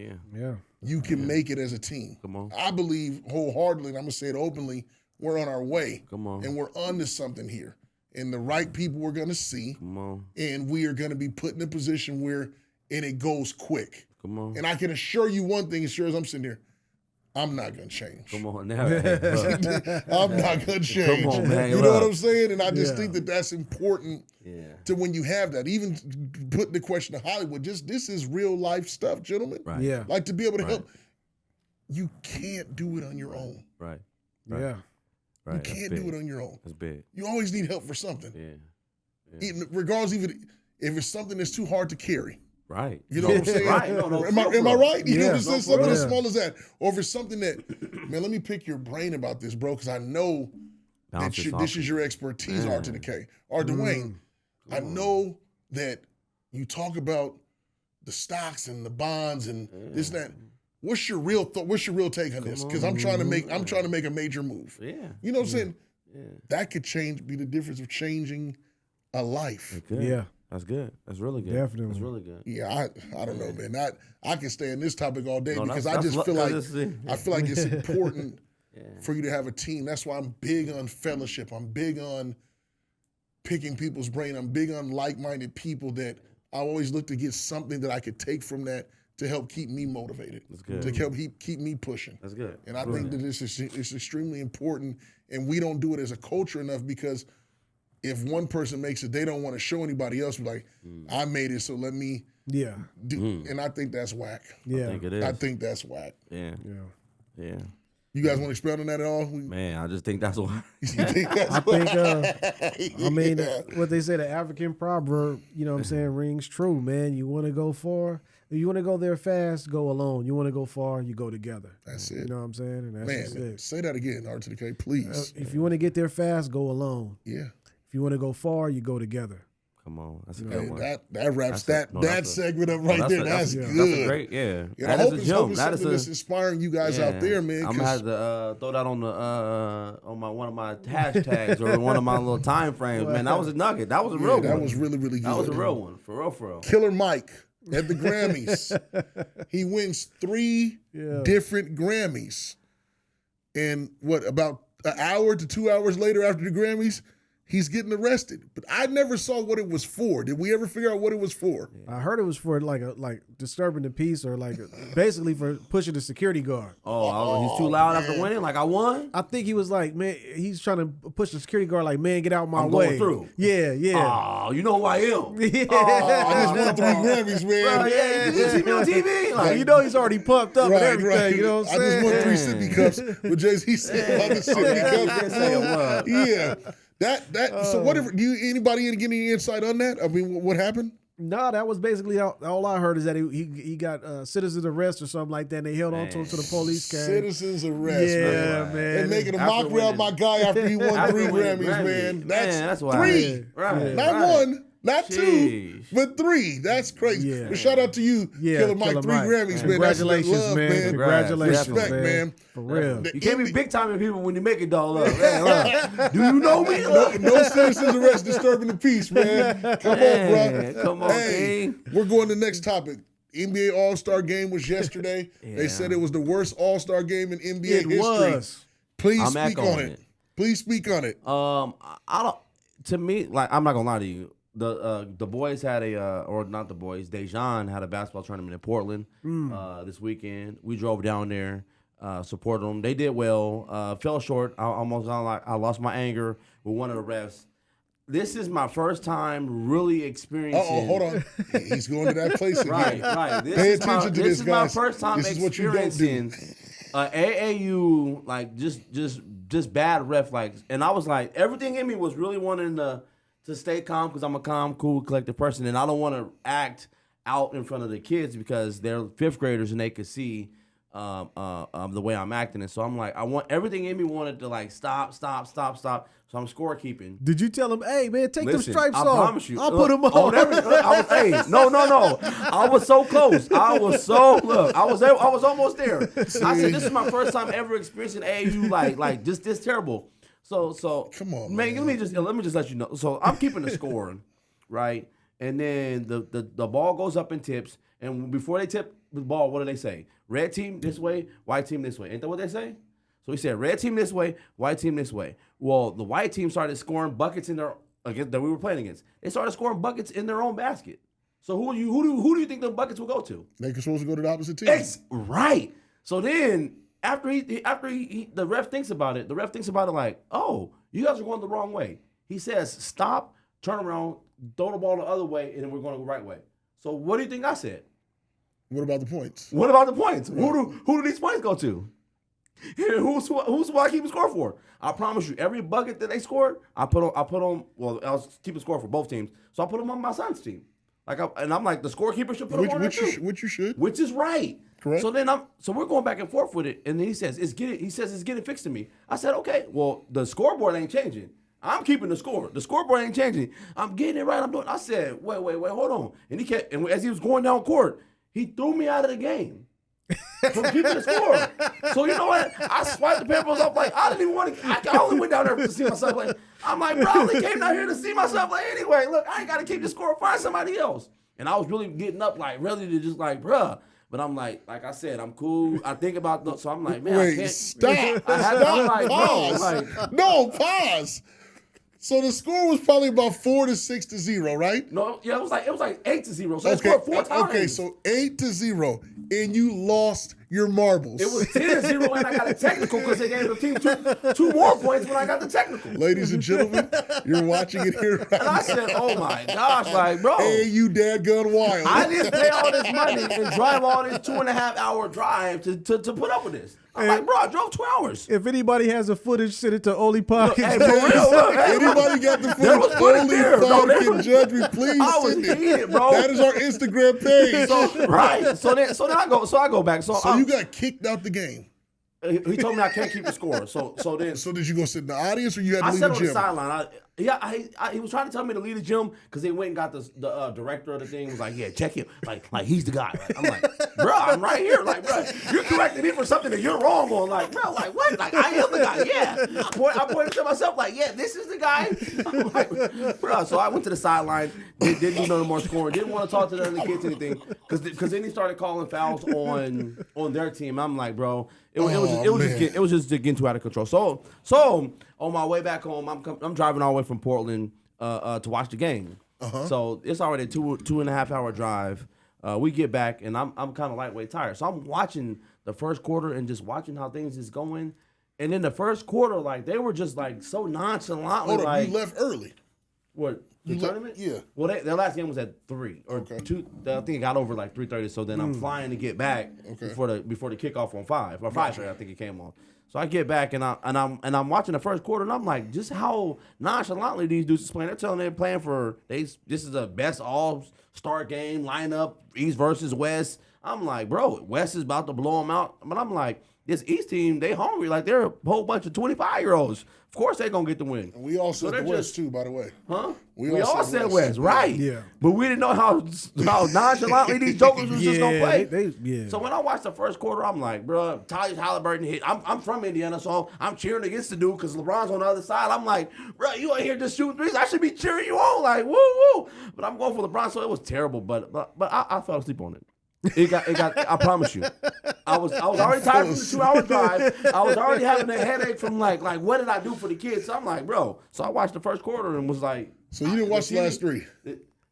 you can make it as a team. I believe wholeheartedly, and I'm going to say it openly, we're on our way. And we're onto something here. And the right people we're going to see. And we are going to be put in a position where, and it goes quick. And I can assure you one thing, as sure as I'm sitting here, I'm not going to change. Come on now. I'm not going to change. Come on, man. You know what I'm saying? And I just think that that's important to when you have that. Even putting the question to Hollywood, this is real life stuff, gentlemen. Right. Yeah. Like to be able to help. You can't do it on your own. Right. Yeah. You can't do it on your own. That's big. You always need help for something. Yeah. Regardless, even if it's something that's too hard to carry. Right. You know what I'm saying? Right. No, am I right? You know what I'm saying? No, Something as small as that. Or if it's something that, man, let me pick your brain about this, bro, because I know that this is your expertise, Art to the K. Or Dwayne, I know that you talk about the stocks and the bonds and this and that. What's your real take on this? Because I'm trying to make a major move. Yeah. You know what I'm saying? Yeah. That could be the difference of changing a life. Yeah. That's good. That's really good. Definitely. That's really good. Yeah, I don't know, man. I can stay in this topic all day because I just feel like it's important for you to have a team. That's why I'm big on fellowship. I'm big on picking people's brain. I'm big on like-minded people that I always look to get something that I could take from that to help keep me motivated. That's good. To help keep me pushing. That's good. And I think that it's extremely important, and we don't do it as a culture enough, because if one person makes it, they don't want to show anybody else. Like, I made it, so let me do. And I think that's whack. Yeah. I think it is. I think that's whack. Yeah. You guys want to expand on that at all? Man, I just think that's why. You think that's I think, I mean, what they say, the African proverb, you know what I'm saying, rings true, man. You want to go far, if you want to go there fast, go alone. You want to go far, you go together. That's it. You know what I'm saying? And that's Man, it. say that again, R to the K, please. If you want to get there fast, go alone. Yeah. If you want to go far, you go together. Come on, that's a good one. That wraps that segment up right there. That's good. That's a great, And I hope it's something that's inspiring you guys out there, man. I'm gonna have to throw that on the one of my hashtags or one of my little time frames. Man, that was a nugget. That was a real one. That was really, really good. That was a real one, for real. Killer Mike. at the Grammys. He wins 3 different Grammys. And about an hour to 2 hours later after the Grammys, he's getting arrested. But I never saw what it was for. Did we ever figure out what it was for? I heard it was for like disturbing the peace or basically for pushing the security guard. Oh, he's too loud after winning? Like, I won? I think he was like, man, he's trying to push the security guard like, man, get out my I'm way. going through. Yeah. Oh, you know who I am. Yeah. I just won 3 Grammys, man. Did you see me on TV? Like, you know he's already pumped up and everything. Right. You know what I'm saying? I just won 3 sippy cups. But Jay-Z said about the sippy cups. Yeah. So whatever. Anybody get any insight on that? I mean, what happened? No, that was basically all I heard is that he got citizen's arrest or something like that. And they held on to him till the police came. Citizen's arrest, man. And making a mockery out of my guy after he won 3 Grammys, man. That's why 3. Right. Not 1. Not 2, but 3. That's crazy. Yeah. But shout out to you, Killer Mike. 3 Grammys, man. Congratulations, That's love, man. Congratulations, Respect, man. For real. You can't be big timing people when you make it, dog. Do you know me? No citizens arrest disturbing the peace, man. Come on, bro. Come on, King. We're going to the next topic. NBA All-Star Game was yesterday. They said it was the worst All-Star game in NBA history. Was. Please speak on it. Please speak on it. I don't. To me, like, I'm not gonna lie to you. The boys had or not the boys, Dejan had a basketball tournament in Portland this weekend. We drove down there, supported them. They did well. Fell short. I lost my anger with one of the refs. This is my first time really experiencing. Hold on. He's going to that place again. Right. Pay attention to this, guys. This is my first time experiencing AAU, like just bad ref. Like, and I was like, everything in me was really wanting to stay calm because I'm a calm, cool, collected person, and I don't want to act out in front of the kids because they're 5th graders and they could see the way I'm acting. And so I'm like, everything in me wanted to like stop. So I'm scorekeeping. Did you tell him, hey man, take them stripes off? I promise you. I'll put them on. No. I was so close. I was almost there. I said, this is my first time ever experiencing AAU like just this terrible. So come on, man. Let me just let you know. So I'm keeping the score, right? And then the ball goes up in tips, and before they tip the ball, what do they say? Red team this way, white team this way. Ain't that what they say? So he said, red team this way, white team this way. Well, the white team started scoring buckets that we were playing against. They started scoring buckets in their own basket. So who do you think the buckets will go to? They're supposed to go to the opposite team. Right. So then after the ref thinks about it, like, oh, you guys are going the wrong way. He says, stop, turn around, throw the ball the other way, and then we're going to go right way. So what do you think I said? What about the points? Right. Right. Who do these points go to? Who's who I keep the score for? I promise you, every bucket that they scored, I put on. Well, I was keeping score for both teams, so I put them on my son's team. I'm like, the scorekeeper should put them on there too. Which you should. Which is right. Correct. So we're going back and forth with it, and then he says it's getting fixed to me. I said, okay, well the scoreboard ain't changing. I'm keeping the score. The scoreboard ain't changing. I'm getting it right. I'm doing. I said, wait, hold on. And he kept, and as he was going down court, he threw me out of the game. From keeping the score. So you know what? I swiped the papers off like I didn't even want to. I only went down there to see myself. Like I'm like, bro, I only came down here to see myself. Like anyway, look, I ain't got to keep the score. Find somebody else. And I was really getting up, like ready to just like, bruh. But I'm like I said, I'm cool. I think about so I'm like, man, I can't. Stop. I'm like, pause. No, pause. So the score was probably about 4 to 6 to 0, right? No, yeah, it was like 8 to 0. So they scored 4 times. Okay, so 8 to 0, and you lost your marbles. It was 10 to 0, and I got a technical because they gave the team two more points when I got the technical. Ladies and gentlemen, you're watching it here right now. And I said, oh my gosh, like, bro. Hey, you dadgum wild. I didn't pay all this money and drive all this 2.5-hour drive to put up with this. I'm like, bro, I drove 2 hours. If anybody has the footage, send it to Only Pockets. Hey, for real, look, anybody got the footage? Only Pockets and Judge me, please. I was heated, bro. That is our Instagram page. So I go back. So you got kicked out the game. he told me I can't keep the score. So did you go sit in the audience or you had to I leave sat the on gym? the sideline. He was trying to tell me to leave the gym because they went and got the director of the thing. Was like, yeah, check him. Like he's the guy. Like, I'm like, bro, I'm right here. Like, bro, you're correcting me for something that you're wrong on. Like, bro, like what? Like I am the guy. Yeah. I pointed to myself like, yeah, this is the guy. I'm like, bro. So I went to the sideline. Didn't do no more scoring. Didn't want to talk to the other kids anything because then he started calling fouls on their team. I'm like, bro. It was just getting too out of control. So on my way back home, I'm driving all the way from Portland to watch the game. So it's already a 2.5 hour drive. We get back and I'm kind of lightweight tired. So I'm watching the first quarter and just watching how things is going. And in the first quarter, like they were just like so nonchalantly. Hold up, like you left early. What? The tournament? Yeah. Well, their last game was at 3 or 2. I think it got over like 3:30. So then I'm flying to get back before the kickoff on 5 or 5:30. I think it came on. So I get back and I'm watching the first quarter and I'm like, just how nonchalantly these dudes is playing. They're telling they're playing this is the best all-star game lineup, East versus West. I'm like, bro, West is about to blow them out. But I'm like, this East team, they hungry. Like they're a whole bunch of 25-year-olds. Of course they're gonna get the win. And we all said the West too, by the way. Huh? We all said West, right? Yeah. But we didn't know how nonchalantly these jokers was just gonna play. Yeah. So when I watched the first quarter, I'm like, bro, Tyrese Halliburton hit. I'm from Indiana, so I'm cheering against the dude because LeBron's on the other side. I'm like, bro, you out here just shooting threes. I should be cheering you on, like woo woo. But I'm going for LeBron, so it was terrible. But I fell asleep on it. It got. I promise you. I was already tired from the 2-hour drive. I was already having a headache from like what did I do for the kids? So I'm like, bro. So I watched the first quarter and was like. So you didn't watch the last 3?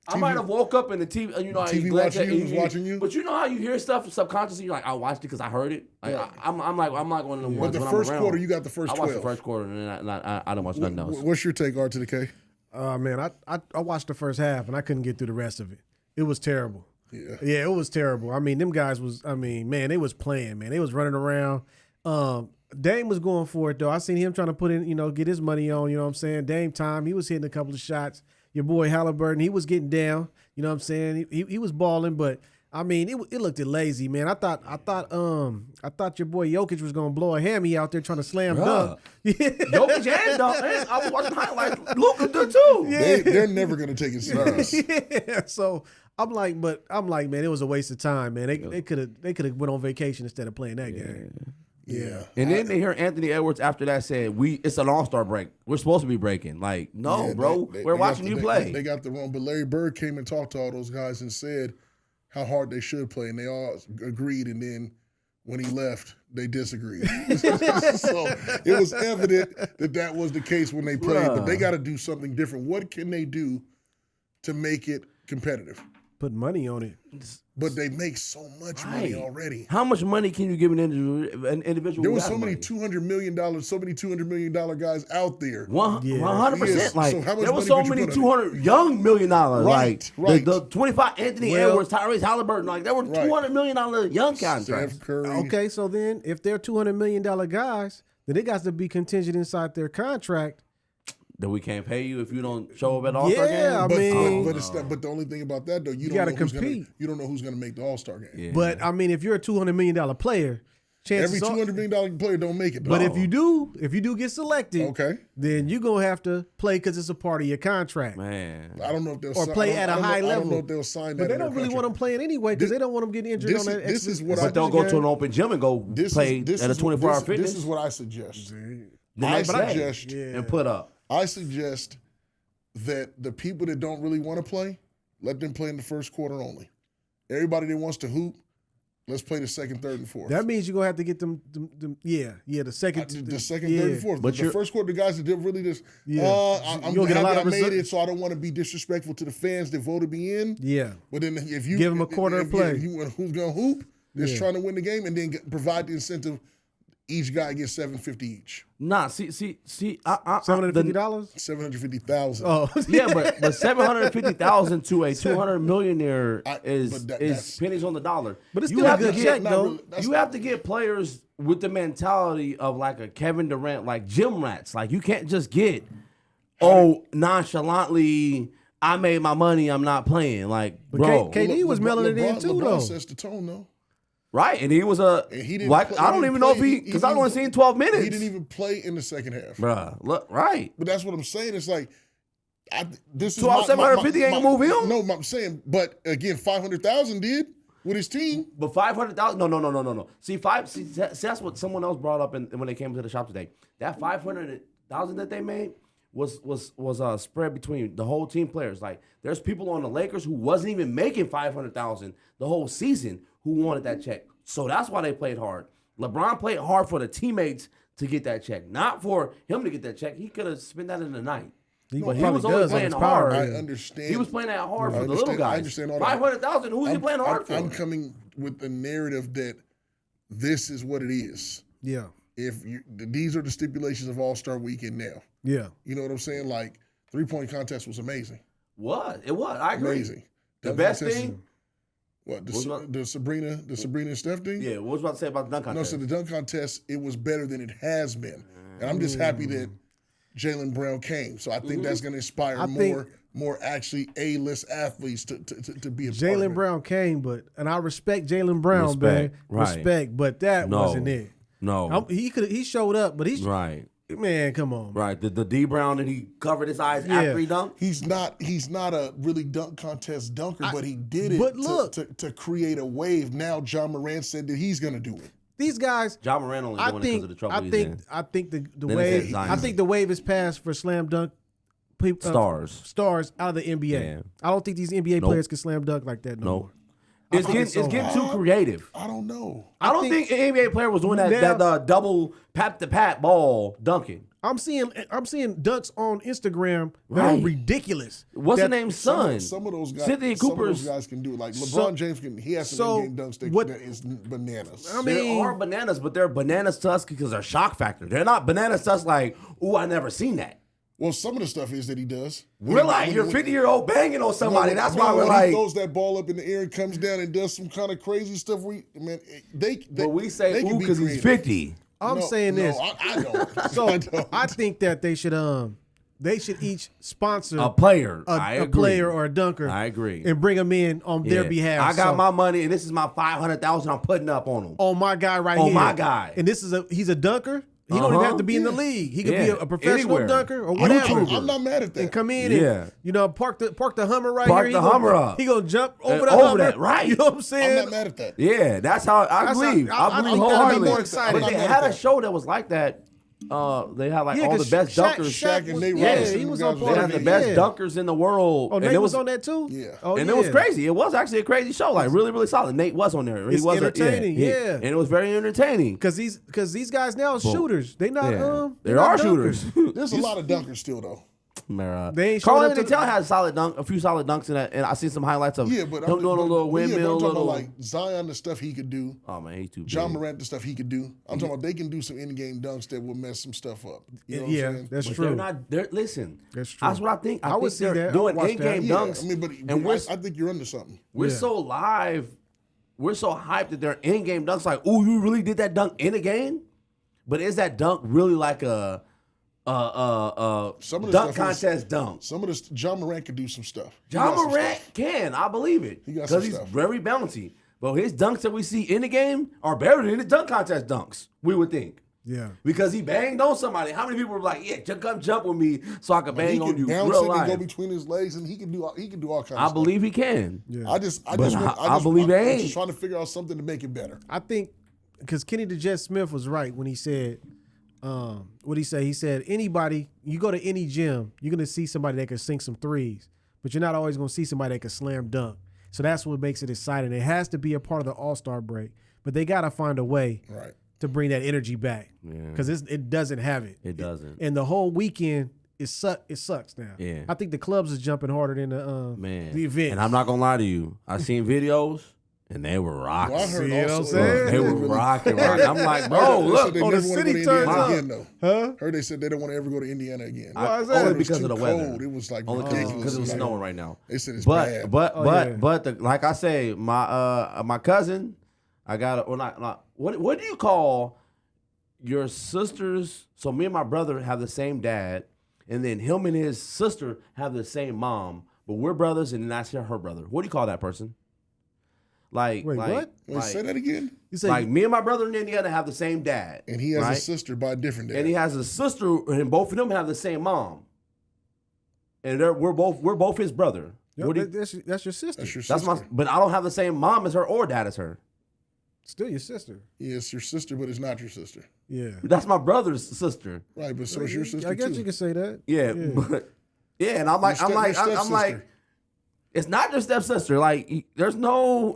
I might have woke up and the TV. You know, TV was watching you. But you know how you hear stuff subconsciously. You're like, I watched it because I heard it. Like, yeah. I'm like one of the ones. But the first quarter, you got the first 12. I watched the first quarter and I don't watch nothing else. What's your take, R to the K? Man, I watched the first half and I couldn't get through the rest of it. It was terrible. Yeah, it was terrible. I mean, them guys man, they was playing, man. They was running around. Dame was going for it, though. I seen him trying to put in, get his money on, you know what I'm saying? Dame time, he was hitting a couple of shots. Your boy Halliburton, he was getting down, you know what I'm saying? He was balling, but I mean, it looked lazy, man. I thought your boy Jokic was gonna blow a hammy out there trying to slam dunk. Yeah. Jokic and dunk. I was watching highlights. Luka did too. Yeah. They're never gonna take it serious. Yeah. So I'm like, man, it was a waste of time, man. They could have went on vacation instead of playing that game. Yeah. And then they hear Anthony Edwards after that said, it's an all-star break. We're supposed to be breaking. Like, no, bro. We're watching you play. They got the wrong. But Larry Bird came and talked to all those guys and said how hard they should play. And they all agreed. And then when he left, they disagreed. So it was evident that was the case when they played. But they got to do something different. What can they do to make it competitive? Put money on it. But they make so much money already. How much money can you give an individual? There was so many $200 million guys out there. 100%. Like, so there was so many $200 young $1 million. Right. The 25 Anthony Edwards, Tyrese Halliburton. Like, there were $200 million young contracts. Steph Curry. Okay, so then if they're $200 million guys, then they got to be contingent inside their contract. That we can't pay you if you don't show up at All-Star game? Yeah, but the only thing about that, though, you don't know who's going to make the All-Star game. Yeah. But, I mean, if you're a $200 million player, every $200 million player don't make it. But if you do get selected, then you're going to have to play because it's a part of your contract. Man. I don't know if they'll play at a high level. I don't know if they'll sign that. But they don't really want them playing anyway because they don't want them getting injured on that. But they'll go to an open gym and go play at a 24-hour fitness. This is what I suggest. And put up. I suggest that the people that don't really want to play, let them play in the first quarter only. Everybody that wants to hoop, let's play the second, third, and fourth. That means you're gonna have to get them the second, third, and fourth. But the first quarter, the guys that did really just, I'm happy I made it, so I don't want to be disrespectful to the fans that voted me in. Yeah. But then if you give them a quarter of play, who's gonna hoop? That's trying to win the game, and then provide the incentive. Each guy gets $750 each. Nah, see, $750? $750,000. Oh, yeah, but $750,000 to a $200 millionaire is pennies on the dollar. But it's still a good check, though. You have to get players with the mentality of like a Kevin Durant, like gym rats. Like you can't just get nonchalantly. I made my money. I'm not playing. Like, bro, KD was mailing it in too, though. LeBron sets the tone, though. Right, and he was a. And he didn't like play- I he don't didn't even know if play- because I only seen 12 minutes. He didn't even play in the second half. Bruh, look, right. But that's what I'm saying. It's like, this is 750 ain't gonna move him? No, I'm saying, but again, 500,000 did with his team. But 500,000? No. See, that's what someone else brought up when they came to the shop today. That 500,000 that they made was spread between the whole team players. Like, there's people on the Lakers who wasn't even making 500,000 the whole season who wanted that check. So that's why they played hard. LeBron played hard for the teammates to get that check, not for him to get that check. He could have spent that in the night. But he was only playing hard. I understand. He was playing that hard for the little guys. I understand all that. 500,000. Who's he playing hard for? I'm coming with the narrative that this is what it is. Yeah. These are the stipulations of All-Star Weekend now. Yeah. You know what I'm saying? Like, 3-point contest was amazing. It was. I agree. Amazing. The best thing. What the Sabrina and Steph thing? Yeah. What was I about to say about the dunk contest? No, so the dunk contest, it was better than it has been, and I'm just happy that Jaylen Brown came. So I think that's going to inspire more actually A-list athletes to be a part of it. Jaylen Brown came, and I respect Jaylen Brown, man. Right. Respect, but that wasn't it. No. He showed up, but right. Man, come on. Right. The D Brown that he covered his eyes after he dunked. He's not a really dunk contest dunker, but he did it but look, to create a wave. Now John Morant said that he's going to do it. These guys, John Morant only doing it because of the trouble he's in. I think the wave is passed for slam dunk stars out of the NBA. Yeah. I don't think these NBA players can slam dunk like that no more. It's getting too creative. I don't know. I don't think an NBA player was doing that double pat to pat ball dunking. I'm seeing dunks on Instagram that are ridiculous. What's the name's son? Some of those guys, Cynthia some of Cooper's. those guys can do it. Like LeBron James he has some in-game dunks that is bananas. I mean, they are bananas, but they're bananas to us because they're shock factor. They're not bananas to us like, ooh, I never seen that. Well, some of the stuff is that he does. We're like, you're 50-year-old banging on somebody. That's why we're like. He throws that ball up in the air and comes down and does some kind of crazy stuff. But we say, ooh, because he's 50. I'm saying this. I don't. So I think that they should each sponsor a player, a player or a dunker. I agree, and bring them in on their behalf. I got my money, and this is my 500,000. I'm putting up on him. On my guy here. On my guy, and he's a dunker. He don't even have to be in the league. He could be a professional dunker or whatever. I'm not mad at that. And come in and park the Hummer right park here. Park the Hummer up. He gonna jump over the Hummer. That, right. You know what I'm saying? I'm not mad at that. Yeah, that's how I believe. I believe wholeheartedly. More excited. But they had a show that was like that. They had like all the best dunkers. Shaq and Nate Robinson. He was on They had the best dunkers in the world. Oh, Nate was on that too? Yeah. And it was crazy. It was actually a crazy show. Like really, really solid. Nate was on there. He was entertaining. Yeah. And it was very entertaining. Because these guys now are shooters. They not they are shooters. There's a lot of dunkers still though. They ain't Carl Anthony Towns had a few solid dunks in that, and I seen some highlights of him doing a little windmill. I'm talking about like Zion, the stuff he could do. Oh man, he's too big. John Morant, the stuff he could do. I'm talking about they can do some in-game dunks that will mess some stuff up. You know what I'm saying? That's true. Listen, that's true. That's what I think. I would see that. Doing in-game dunks. I mean, but I think you're under something. We're so live. We're so hyped that they're in-game dunks. Like, oh, you really did that dunk in a game? But is that dunk really like a dunk contest dunk? Some of this, John Morant could do some stuff. John Morant can, I believe it, because he's very bouncy. But his dunks that we see in the game are better than his dunk contest dunks. We would think. Yeah. Because he banged on somebody. How many people were like, "Yeah, come jump with me so I can bang on you"? Bounce real it life. and go between his legs, and he can do all kinds of stuff. I believe he can. Yeah. I believe they ain't. I'm just trying to figure out something to make it better. I think because Kenny the Jet Smith was right when he said. What he say? He said, anybody, you go to any gym, you're going to see somebody that can sink some threes, but you're not always going to see somebody that can slam dunk. So that's what makes it exciting. It has to be a part of the All-Star break, but they got to find a way to bring that energy back because it doesn't have it. It doesn't. And the whole weekend, it sucks now. Yeah. I think the clubs is jumping harder than the event. And I'm not going to lie to you. I seen videos. And they were rocking. Well, I heard you know what I'm saying? They were rocking. I'm like, bro, look. On the city turns up. Again, though. Huh? Heard they said they don't want to ever go to Indiana again. Only because of the weather. Cold. It was like only ridiculous. because it was snowing right now. They said it's bad. But like I say, my cousin, I got what do you call your sisters? So me and my brother have the same dad, and then him and his sister have the same mom, but we're brothers, and that's her brother. What do you call that person? Like, Wait, what? Wait, say that again. You said Like me and my brother in Indiana have the same dad, And he has right? a sister by a different dad. And he has a sister, and both of them have the same mom. And we're both his brother. Yo, that's your sister. That's your That's sister. but I don't have the same mom as her or dad as her. Still your sister. Yeah, it's your sister, but it's not your sister. Yeah. That's my brother's sister. Right, but so is your sister I guess too. you can say that. Yeah, but and I'm like, Your I'm stepsister. like, it's not your stepsister. Like, we don't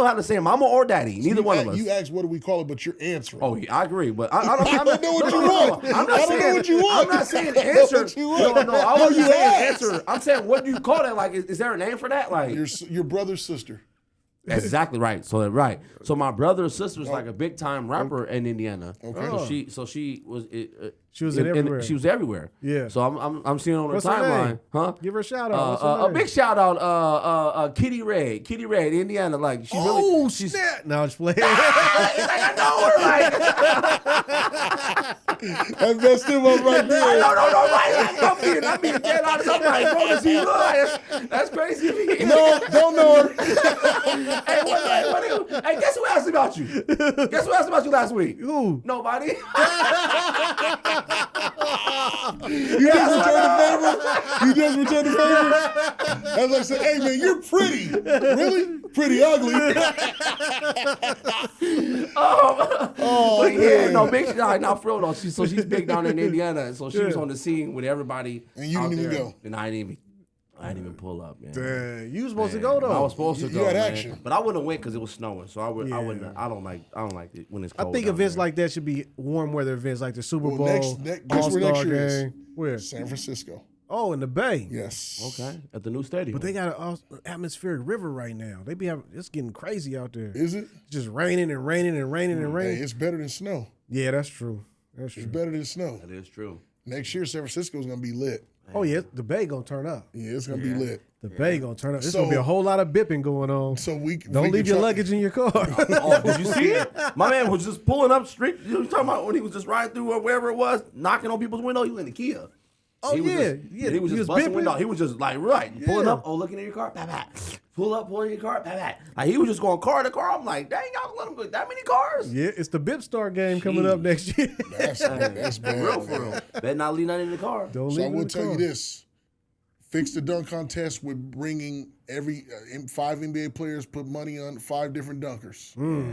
have the same mama or daddy. Neither one of us. You asked what do we call it, but you're answering. Oh, yeah, I agree, but I don't know what you want. I'm not I don't saying know what you want. I'm not saying I don't know answer. what you want. No, I wasn't You saying asked. answer. I'm saying what do you call that? Like, is there a name for that? Like, Your brother's sister. that's exactly right. So my brother's sister was like a big time rapper in Indiana. Okay. So she was. She was everywhere. She was everywhere. Yeah. So I'm seeing on her What's her timeline, name? huh? Give her a shout out. What's her A name? big shout out, Kitty Red, Indiana. Like she really. Oh, she's. snap. No, I'm just playing. I know her. Like That messed him up right there. no. I'm being dead honest. I'm like, bro, does he look? That's crazy. No, don't know her. Hey, guess who asked about you? Guess who asked about you last week? Who? Nobody. You just returned the favor? You just returned the favor? As I said, hey man, you're pretty. Really? Pretty ugly. But yeah, man. no, big not for real though. She's big down in Indiana, and so she was on the scene with everybody. And you out didn't even there, go. And I didn't even pull up, man. Dang, you was supposed to go though. I was supposed to You go, had man. action. But I wouldn't went because it was snowing. So I Yeah. wouldn't. I don't like it when it's I cold. think down events there. like that should be warm weather events, like the Super Well, Bowl, guess where All-Star next year is? game. Where? San Francisco. Oh, in the Bay. Yes. Okay, at the new stadium. But they got an atmospheric river right now. They be having it's getting crazy out there. Is it? Just raining and raining and raining and Hey, raining. it's better than snow. Yeah, that's true. That's It's true. better than snow. That is true. Next year, San Francisco is gonna be lit. Oh yeah, the Bay gonna turn up. Yeah, it's gonna be lit. The Bay gonna turn up. There's So- gonna be a whole lot of bipping going on. So we Don't we leave can your try- luggage in your car. Oh, did you see it? My man was just pulling up street. You talking about when he was just riding through or wherever it was, knocking on people's window. He was in the Kia. Oh, He was yeah. just, Yeah, He was he just was busting bipping. window. He was just like pulling Yeah. up. Oh, looking in your car. Bah, bah. Pulling in your car. Bah, bah. Like he was just going car to car. I'm like, dang, y'all let him go that many cars. Yeah, it's the Bip Star game coming up next year. That's bad. For real, for man. real. Better not leave nothing in the car. Don't So leave I it in will the tell car. you this: fix the dunk contest with bringing every 5 NBA players put money on 5 different dunkers. Hmm.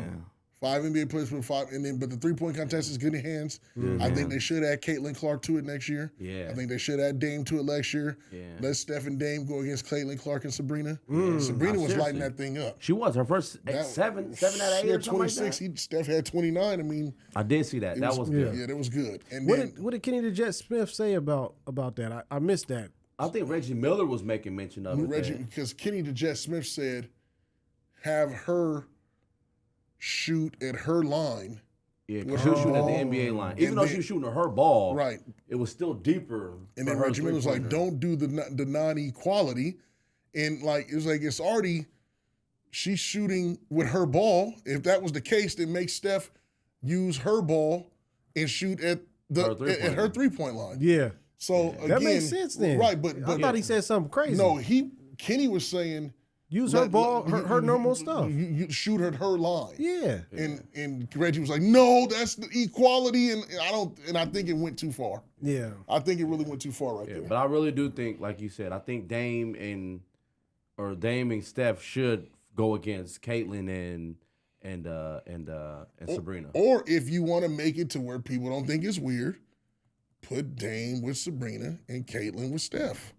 5 NBA players put 5, and then but the 3-point contest is good in hands. I think they should add Caitlin Clark to it next year. Yeah. I think they should add Dame to it next year. Yeah. Let Steph and Dame go against Caitlin Clark and Sabrina. Hmm. Sabrina was lighting seriously. that thing up. She was her first That- 7 out of 8 She or had something like 26. that. Steph had 29. I mean, I did see that. That was good. Yeah, that was good. And What then did Kenny the Jet Smith say about that? I missed that. I think Reggie Miller was making mention of it. Reggie, there. because Kenny the Jet Smith said, have her shoot at her line. Yeah, because she was shooting at the NBA line. Even though she was shooting her ball, Right. it was still deeper. And for then her Reggie Miller was like, three-pointer. don't do the non-equality. And like, it was like, it's already, she's shooting with her ball. If that was the case, then make Steph use her ball and shoot at her three-point line. Yeah, So again, that makes sense then. Right, but I thought he said something crazy. no, Kenny was saying, use her ball, her normal stuff. You shoot at her line. Yeah. And Reggie was like, no, that's the equality, and I think it went too far. Yeah. I think it really went too far right Yeah, there. but I really do think, like you said, I think Dame and Steph should go against Caitlin and Sabrina. Or if you want to make it to where people don't think it's weird, put Dame with Sabrina and Caitlin with Steph,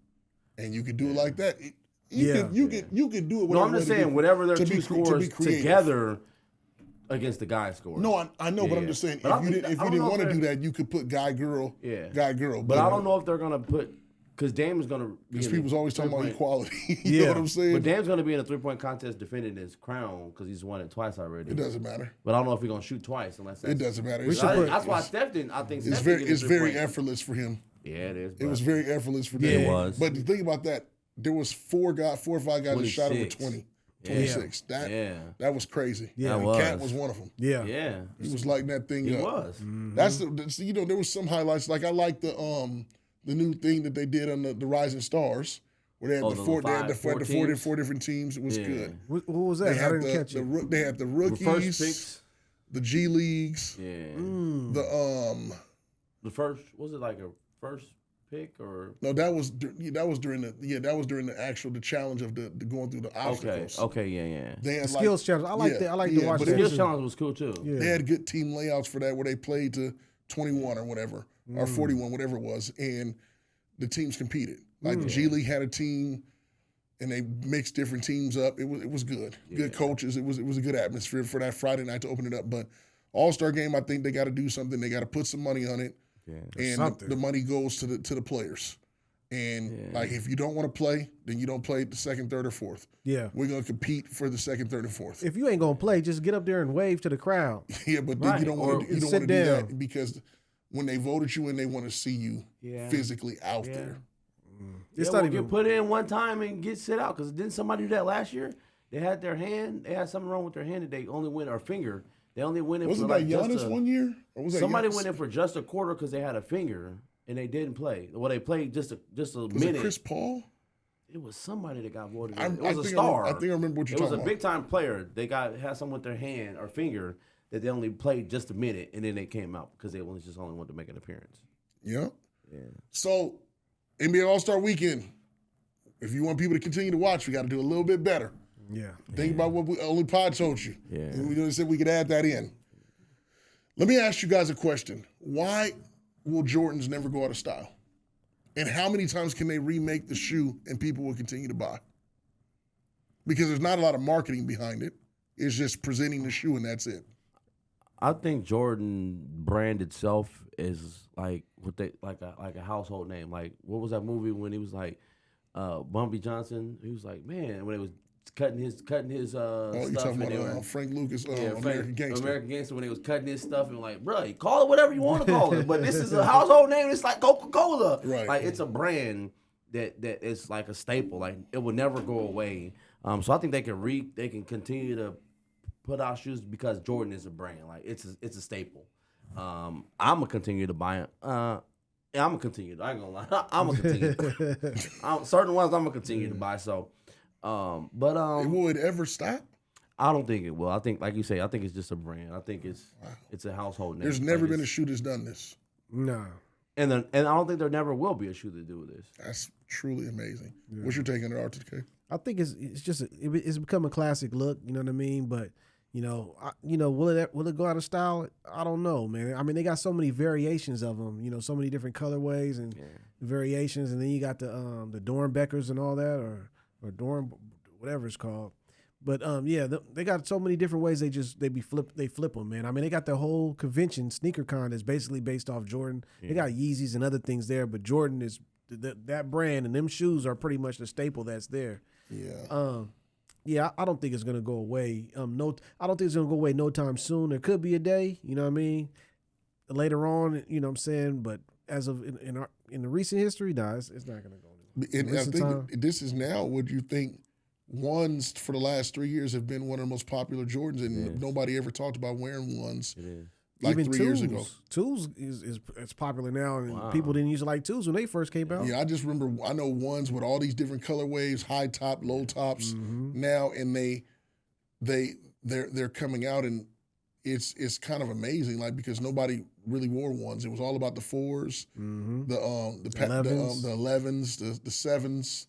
and you could do it like that. You could do it. No, I'm just saying, whatever their to two be scores creative. together against the guy scores. No, I know, but I'm Yeah. just saying, But I if you think didn't I don't know want to if do they're- that, you could put guy girl. Yeah. But I don't know if they're gonna put, because Dame is gonna be. Because in the people's always talking about three-point- equality. You know what I'm saying? But Dame's gonna be in a 3-point contest defending his crown because he's won it twice already. It doesn't matter. But I don't know if he's gonna shoot twice unless that's, It doesn't matter. We should put- That's why Steph didn't. I think It's Steph very didn't get a very 3-point. effortless for him. Yeah, it is. It was very effortless for them. Yeah, it was. But the thing about that, there was 4 or 5 guys that shot over 26. 20. Yeah. 26. That was crazy. Yeah, and it Cat was. was one of them. Yeah. Yeah, He was lighting that thing he up. was. That's there was some highlights. Like I like the new thing that they did on the Rising Stars, where they had four different teams. It was good. What was that? I didn't catch it. They had the rookies, the G leagues. Yeah. The first, was it like a first pick or no? That was during the challenge of the going through the obstacles. Okay, yeah. They had the skills challenge. I like that. I like to watch. The skills challenge was cool too. Yeah. They had good team layouts for that where they played to 21 or whatever or 41, whatever it was, and the teams competed. Like the G League had a team, and they mixed different teams up. It was good. Yeah. Good coaches. It was a good atmosphere for that Friday night to open it up. But All-Star game, I think they got to do something. They got to put some money on it, and the money goes to the players. And like if you don't want to play, then you don't play the second, third, or fourth. Yeah, we're gonna compete for the second, third, and fourth. If you ain't gonna play, just get up there and wave to the crowd. Yeah, but then you don't want to do that because when they voted you in, they want to see you physically out there. It's not even get put in one time and get sit out. Because didn't somebody do that last year? They had something wrong with their hand that they only went or finger. They only went in. Wasn't that Giannis 1 year? Or was somebody went in for just a quarter because they had a finger and they didn't play. Well, they played just a minute. It Chris Paul? It was somebody that got voted. It was a star. I think I remember what you're talking about. It was a big time player. They had something with their hand or finger that they only played just a minute and then they came out because they only wanted to make an appearance. Yeah. So NBA All-Star Weekend. If you want people to continue to watch, we got to do a little bit better. Yeah. Think about what Only Pod told you. Yeah. And we said we could add that in. Let me ask you guys a question. Why will Jordans never go out of style? And how many times can they remake the shoe and people will continue to buy? Because there's not a lot of marketing behind it. It's just presenting the shoe and that's it. I think Jordan brand itself is like a household name. Like what was that movie when he was like Bumpy Johnson? He was like, man, when it was cutting his stuff. You talking about Frank Lucas, American Gangster. American Gangster, when they was cutting his stuff and like, bro, call it whatever you want to call it, but this is a household name. It's like Coca-Cola. Right. Like it's a brand that is like a staple. Like it will never go away. So I think they can continue to put out shoes because Jordan is a brand. Like it's a staple. I'm gonna continue to buy it. I'm gonna continue. I ain't gonna lie. I'm gonna continue. Certain ones I'm gonna continue to buy. So, will it ever stop? I don't think it will. I think, like you say, I think it's just a brand. I think it's a household name. There's never been a shoe that's done this. No. And I don't think there never will be a shoe that do this. That's truly amazing. Yeah. What's your take on it, RTK? I think it's become a classic look. You know what I mean? But will it go out of style? I don't know, man. I mean, they got so many variations of them. You know, so many different colorways and variations, and then you got the Dornbeckers and all that, or Dorn, whatever it's called. But they got so many different ways. They flip them, man. I mean, they got the whole convention, SneakerCon, that's basically based off Jordan. Yeah. They got Yeezys and other things there, but Jordan is that brand, and them shoes are pretty much the staple that's there. Yeah. I don't think it's gonna go away. I don't think it's gonna go away no time soon. There could be a day, you know what I mean, later on, you know what I'm saying. But as of in the recent history, it's not gonna go. And I think this is now. Would you think ones for the last 3 years have been one of the most popular Jordans, and nobody ever talked about wearing ones. It is. Like even 3 years ago. Twos is popular now, and people didn't used to like twos when they first came out. Yeah, I just remember, I know ones with all these different colorways, high top, low tops now, and they're coming out, and it's kind of amazing, like, because nobody really wore ones. It was all about the fours, the 11s, the 7s,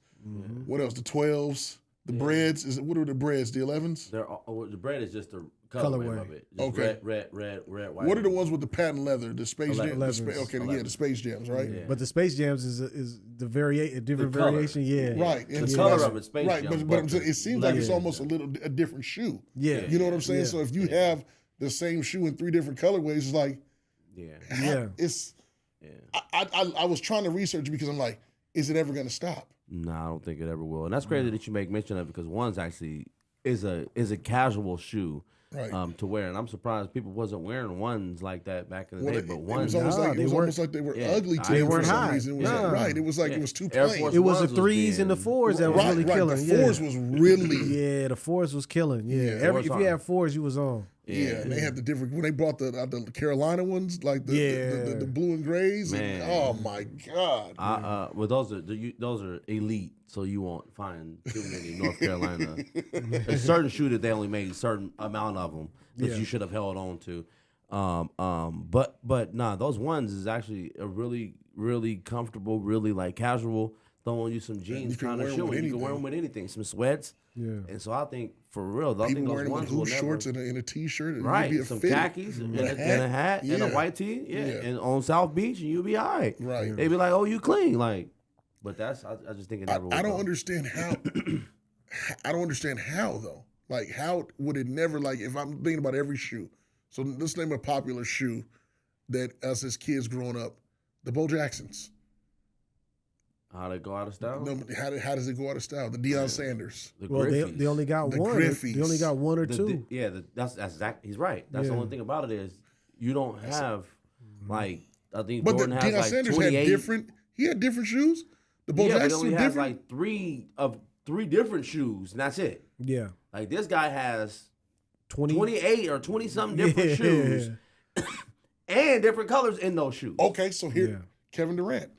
what else? The 12s. The breads, what are the breads? The 11s? The bread is just the colorway of it. Just okay. Red, white. What are the ones with the patent leather? The Space Jams? The Space Jams, right? Yeah. But the Space Jams is the different variation, Right. And the color of it, Space Jams. But it seems like it's almost a different shoe. Yeah. You know what I'm saying? Yeah. So if you have the same shoe in 3 different colorways, it's like, I was trying to research because I'm like, is it ever going to stop? No, I don't think it ever will. And that's crazy that you make mention of it, because one's actually is a casual shoe to wear. And I'm surprised people wasn't wearing ones like that back in the day. But ones, it was almost like they were ugly to them for some reason. It was like it was too plain. It was the 3s and the 4s that was really killing. The 4s was really the 4s was killing. Yeah, if you had 4s, you was on. Yeah, and they had the different when they brought the Carolina ones, like the blue and grays. Man. And, oh my God! Well, those are elite, so you won't find too many North Carolina. There's certain shoe that they only made a certain amount of them that you should have held on to. But nah, those ones is actually a really comfortable, really like casual. Throwing you some jeans kind of shoe, and you can wear them with anything. Some sweats. Yeah. And so I think for real, I think those ones will never. Shorts and a t-shirt, and right? Some khakis and a hat and a white tee, and on South Beach, and you'll be all right. Right. They be like, "Oh, you clean," like. But I just think it never. I don't understand how. I don't understand how though. Like, how would it never like if I'm thinking about every shoe? So let's name a popular shoe that us as kids growing up, the Bo Jacksons. How they go out of style? No, how does it go out of style? The Deion Sanders. They only got one. They only got one or two. That's exactly. He's right. That's the only thing about it is you don't have like I think. But Jordan has Deion like Sanders 28. had different. He had different shoes. The Bo Jacksons but he only were has different. like three different shoes, and that's it. Yeah. Like this guy has 28 or 20 something different shoes, and different colors in those shoes. Okay, so here, Kevin Durant.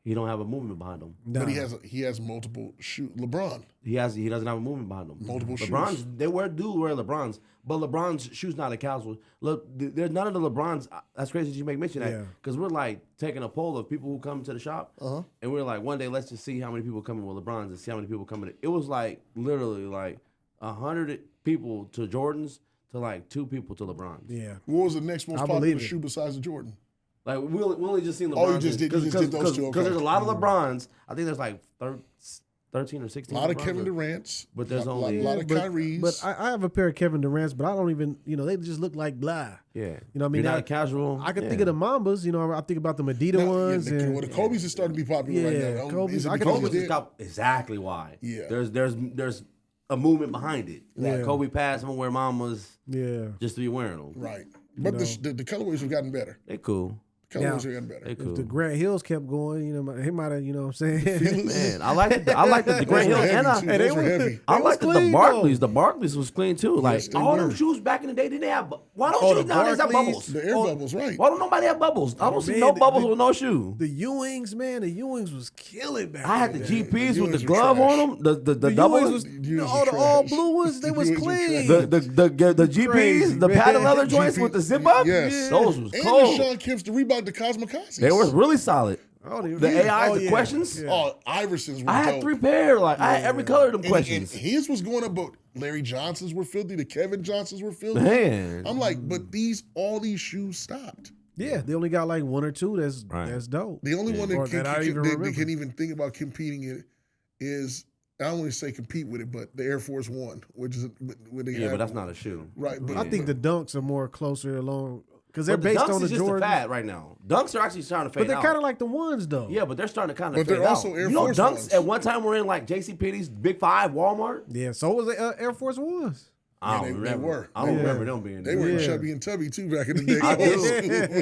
He don't have a movement behind him. Nah. But he has multiple shoes. LeBron. He doesn't have a movement behind him. Multiple LeBron's, shoes. They do wear LeBrons, but LeBron's shoes not a casual. Look, there's none of the LeBrons. That's crazy that you make mention that because we're like taking a poll of people who come to the shop, and we're like, one day let's just see how many people come in with LeBrons and see how many people come in. It was like literally like 100 people to Jordans to like 2 people to LeBrons. Yeah. What was the next most popular shoe besides the Jordan? Like we only just seen LeBron. Oh, you just did those two. Because there's a lot of LeBrons. I think there's like 13 or 16. A lot of LeBrons Kevin Durant's. But there's only a lot of Kyrie's. But I have a pair of Kevin Durant's, but I don't even, they just look like blah. Yeah. You know what I mean? You're not casual. I can think of the Mambas, I think about the Medita ones. The Kobe's is starting to be popular right now. Kobe's. Exactly why. Yeah. There's a movement behind it. Like Kobe passed, I'm gonna wear Mamas. Yeah. Just to be wearing them. Right. But the colorways have gotten better. They cool. Colors are getting better. If the Grant Hills kept going, he might have, what I'm saying? Man, I like the Grant Hills and those were heavy. I like the Barclays. The Barclays was clean too. Like all them shoes back in the day didn't have. Why don't shoes nowadays have bubbles? The air bubbles, right? Why don't nobody have bubbles? I don't see no bubbles with no shoe. The Ewings, man, the Ewings was killing back. I had the GPs with the glove on them. The doubles. The all blue ones, they was clean. The GPs, the padded leather joints with the zip up. Yes, those was and cold. the Sean Kemp's, the Reebok, the Cosmicazes. They were really solid. The AIs, the questions. Oh, Iversons were I had dope. 3 pair. Like I had every color of them questions. And his was going up, but Larry Johnson's were filthy. The Kevin Johnsons were filthy. Man, I'm like, but all these shoes stopped. Yeah, they only got like 1 or 2. That's dope. The only one that that can even think about competing in it is, I don't want to say compete with it, but the Air Force One, which is but that's not a shoe, right? But I think the Dunks are more closer along. Because they're based Dunks on the is just Jordan. A fad right now. Dunks are actually starting to fade out. But they're kind of like the ones, though. Yeah, but they're starting to kind of fade out. But they're also Air Force Dunks ones. at one time were in like JCPenney's, Big 5, Walmart. Yeah, so was the Air Force Ones. I don't remember. I don't remember them being there. They were in Chubby and Tubby, too, back in the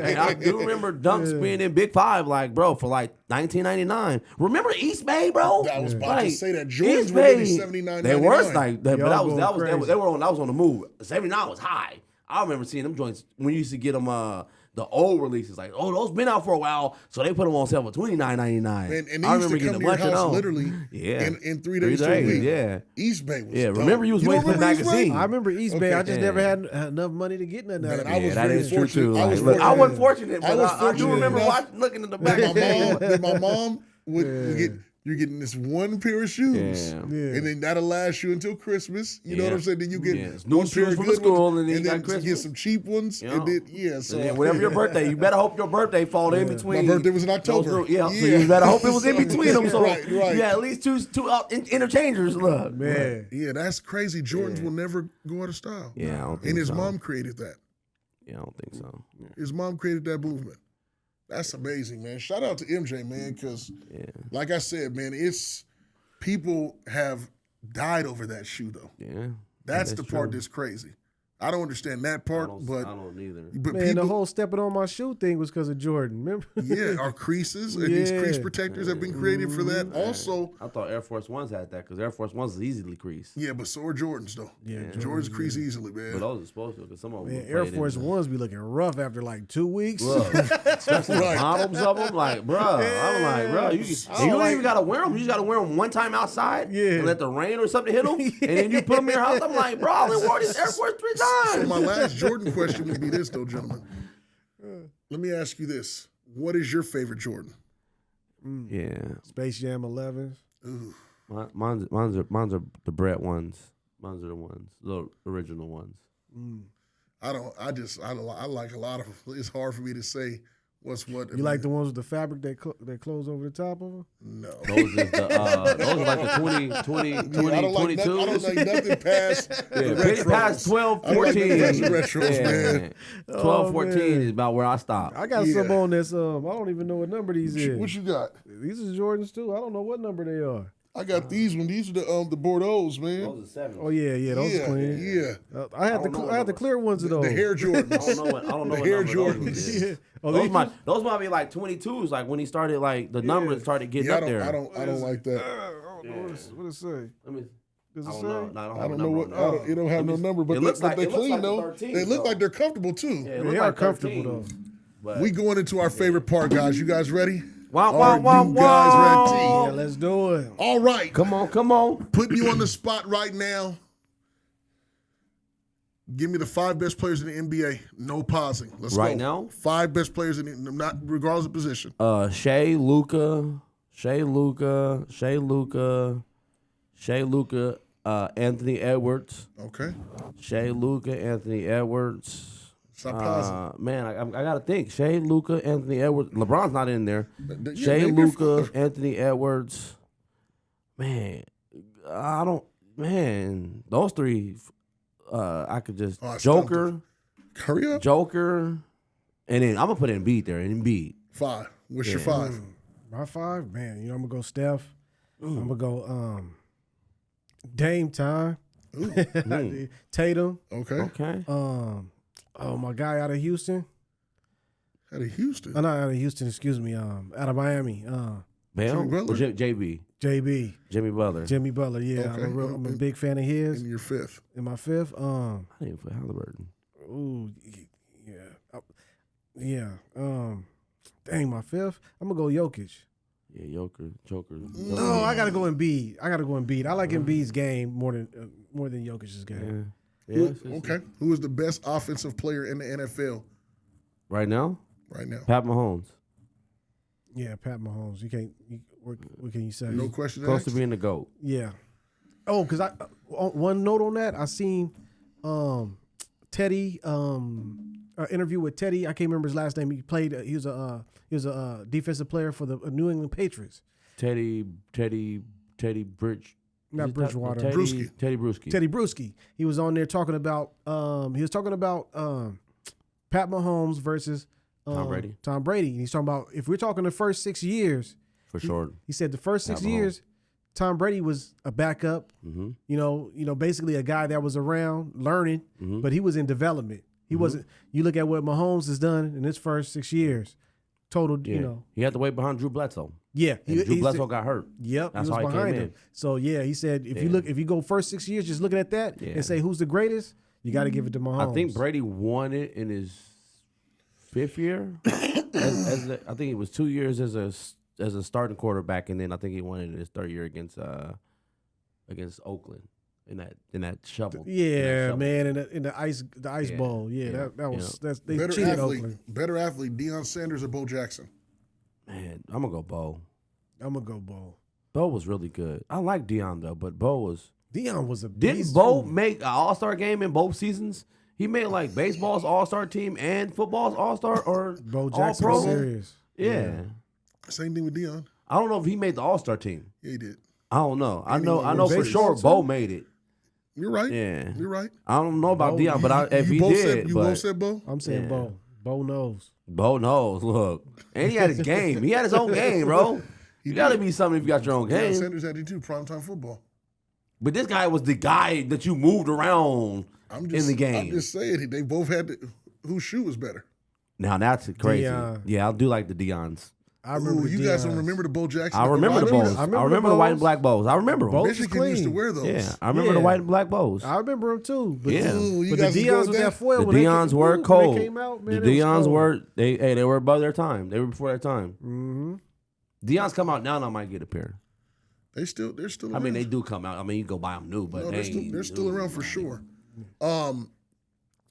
day. I do remember Dunks being in Big 5, like, bro, for like 1999. Remember East Bay, bro? I was about to say that. Jordans were really 79, They were like that, but that was on the move. 79 was high. I remember seeing them joints when you used to get them the old releases, like, those been out for a while, so they put them on sale for $29.99. And they used to come to your house literally in 3 days to a week. Yeah. East Bay was dope. Remember you was waiting for the magazine. I remember East Bay. I just never had enough money to get nothing out of it. That is true, too. I wasn't fortunate, but I do remember looking in the back. My mom would get... You're getting this one pair of shoes, and then that'll last you until Christmas. You know what I'm saying? Then you get one pair of good ones, and then you get some cheap ones, and then So whatever your birthday, you better hope your birthday fall in between. My birthday was in October. So you better hope it was in between them. So right. Yeah, at least two interchangers. Look, man. Yeah, that's crazy. Jordans will never go out of style. Yeah, I don't think and his mom created that. Yeah, I don't think so. Yeah. His mom created that movement. That's amazing, man. Shout out to MJ, man, because like I said, man, people have died over that shoe, though. Yeah. That's the part that's crazy. I don't understand that part, I don't either. But Man, the whole stepping on my shoe thing was because of Jordan. Remember? Yeah, our creases and these crease protectors have been created for that. Also, I thought Air Force Ones had that because Air Force Ones is easily creased. Yeah, but so are Jordans though. Yeah, Jordans crease easily, man. But those are supposed to because some of them. Air Force Ones be looking rough after like 2 weeks. Especially the bottoms of them, like, bro. I'm like, bro, you don't even gotta wear them. You just gotta wear them one time outside and let the rain or something hit them, and then you put them in your house. I'm like, bro, I only wore these Air Force 3 times. So my last Jordan question would be this, though, gentlemen. Let me ask you this: what is your favorite Jordan? Yeah, Space Jam 11s. Mine's are the Brett ones. Mine's are the ones, the original ones. I like a lot of them. It's hard for me to say what's what. You like the ones with the fabric that close over the top of them? No. Those is the those are like the 20, 22. I don't like nothing past past 12, 14. Retros, man. 12, 14 is about where I stop. I got some on this. I don't even know what number these is. What you got? These are Jordans too. I don't know what number they are. I got these ones. These are the Bordeaux's, man. Those are 7. Oh yeah, those are clean. Yeah. I had the clear ones of those. The hair Jordans. I don't know the what hair number Jordans. Those, those might be like 22s, like when he started, like the numbers started getting up there. I don't like that. I don't know what it say. Does it say? I don't know what. It don't have no number, but they clean though. They look like they're comfortable too. Yeah, they are comfortable though. But we going into our favorite part, guys. You guys ready? Wow, guys ready? Yeah, let's do it. All right. Come on. Putting you on the spot right now. Give me the 5 best players in the NBA. No pausing. Let's go. Right now? 5 best players in the, not regardless of position. Shea, Luka, Anthony Edwards. Okay. Shea, Luka, Anthony Edwards. Stop pausing. Man, I gotta think. Shea, Luka, Anthony Edwards. LeBron's not in there. Shea, maybe Luka, Anthony Edwards. Man, I don't. Man, those 3. I could just Joker. Hurry up. Joker, and then I'm gonna put Embiid there. Embiid. 5. What's your 5? My 5, man. I'm gonna go Steph. I'm gonna go Dame time. Tatum. Okay. My guy out of Houston. Out of Houston? Not out of Houston, excuse me. Out of Miami. Bam? Jimmy Butler? JB. Jimmy Butler. Jimmy Butler, yeah. Okay. I'm a big fan of his. In your 5th. In my 5th, I didn't put Halliburton. Ooh, yeah. Dang, my 5th. I'm gonna go Jokic. Yeah, Joker. No, I gotta go Embiid. I like Embiid's game more than Jokic's game. Yeah. Okay. Who is the best offensive player in the NFL Right now? right now? Pat Mahomes. Yeah, Pat Mahomes. What can you say? No question Close asked. to being the GOAT. Yeah. Oh, because one note on that, I seen Teddy interview with Teddy. I can't remember his last name. He was a defensive player for the New England Patriots. Teddy Bridge. Not Bridgewater. Teddy Bruschi. He was on there talking about Pat Mahomes versus Tom Brady. And he's talking about if we're talking the first 6 years. For sure. He said the first 6 years, Tom Brady was a backup. Mm-hmm. You know, basically a guy that was around learning, but he was in development. He wasn't. You look at what Mahomes has done in his first 6 years. Total, he had to wait behind Drew Bledsoe. Yeah, Drew Bledsoe got hurt. Yep, that's he was how he behind came him. in. So he said if you go first 6 years, just looking at that and say who's the greatest, you got to give it to Mahomes. I think Brady won it in his 5th year. I think it was 2 years as a starting quarterback, and then I think he won it in his 3rd year against Oakland in that shovel. Yeah, man, in the ice bowl. Yeah, that was they cheated Oakland. Better athlete, Deion Sanders or Bo Jackson? Man, I'm gonna go Bo. I'm gonna go Bo. Bo was really good. I like Deion though, but Deion was a beast. Didn't Bo make an All-Star game in both seasons? He made like baseball's All-Star team and football's All-Star or Bo Jackson All-Pro. was serious. Yeah. Same thing with Deion. I don't know if he made the All-Star team. Yeah, he did. I don't know. I know for sure Bo made it. You're right. Yeah. You're right. I don't know about Deion, but if he both did. You both said Bo? I'm saying Bo. Bo knows. Bo knows. Look. And he had his game. He had his own game, bro. You got to be something if you got your own game. Deion Sanders had it too, primetime football. But this guy was the guy that you moved around in the game. I'm just saying they both had whose shoe was better. Now that's crazy. Deion. Yeah, I do like the Deons. I remember you guys don't remember the Bo Jackson? I remember the bows. I I remember remember the the white and bows. black bows. I remember them. Bows. Michigan used to wear those. Yeah, I remember the white and black bows. I remember them too. But, Yeah. Ooh, you but the guys was Deons going with that back? foil. The when they Deons came- were when cold. They came out, man, The it was Deons cold. were they were above their time. They were before their time. Mm-hmm. Deons come out now, and I might get a pair. They're still around. I mean, they do come out. I mean, you go buy them new, but No, they're still around for sure.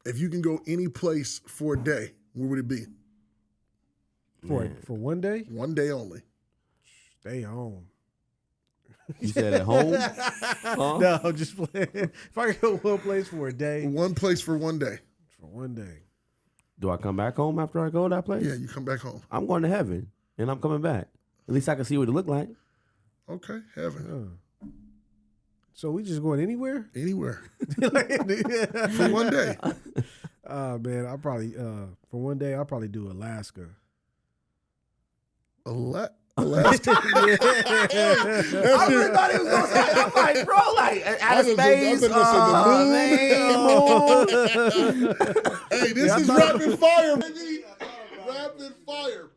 If you can go any place for a day, where would it be? For one day? One day only. Stay home. You said at home? Huh? No, I'm just playing. If I could go one place for a day, One place for one day. for one day. Do I come back home after I go to that place? Yeah, you come back home. I'm going to heaven, and I'm coming back. At least I can see what it look like. Okay, heaven. So we just going anywhere? Anywhere. For one day. Man, I'll probably for one day I'll probably do Alaska. Alaska. I really thought it was going to say, I'm like, bro, like, out of space. Hey, this is rapid fire, baby. Rapid fire.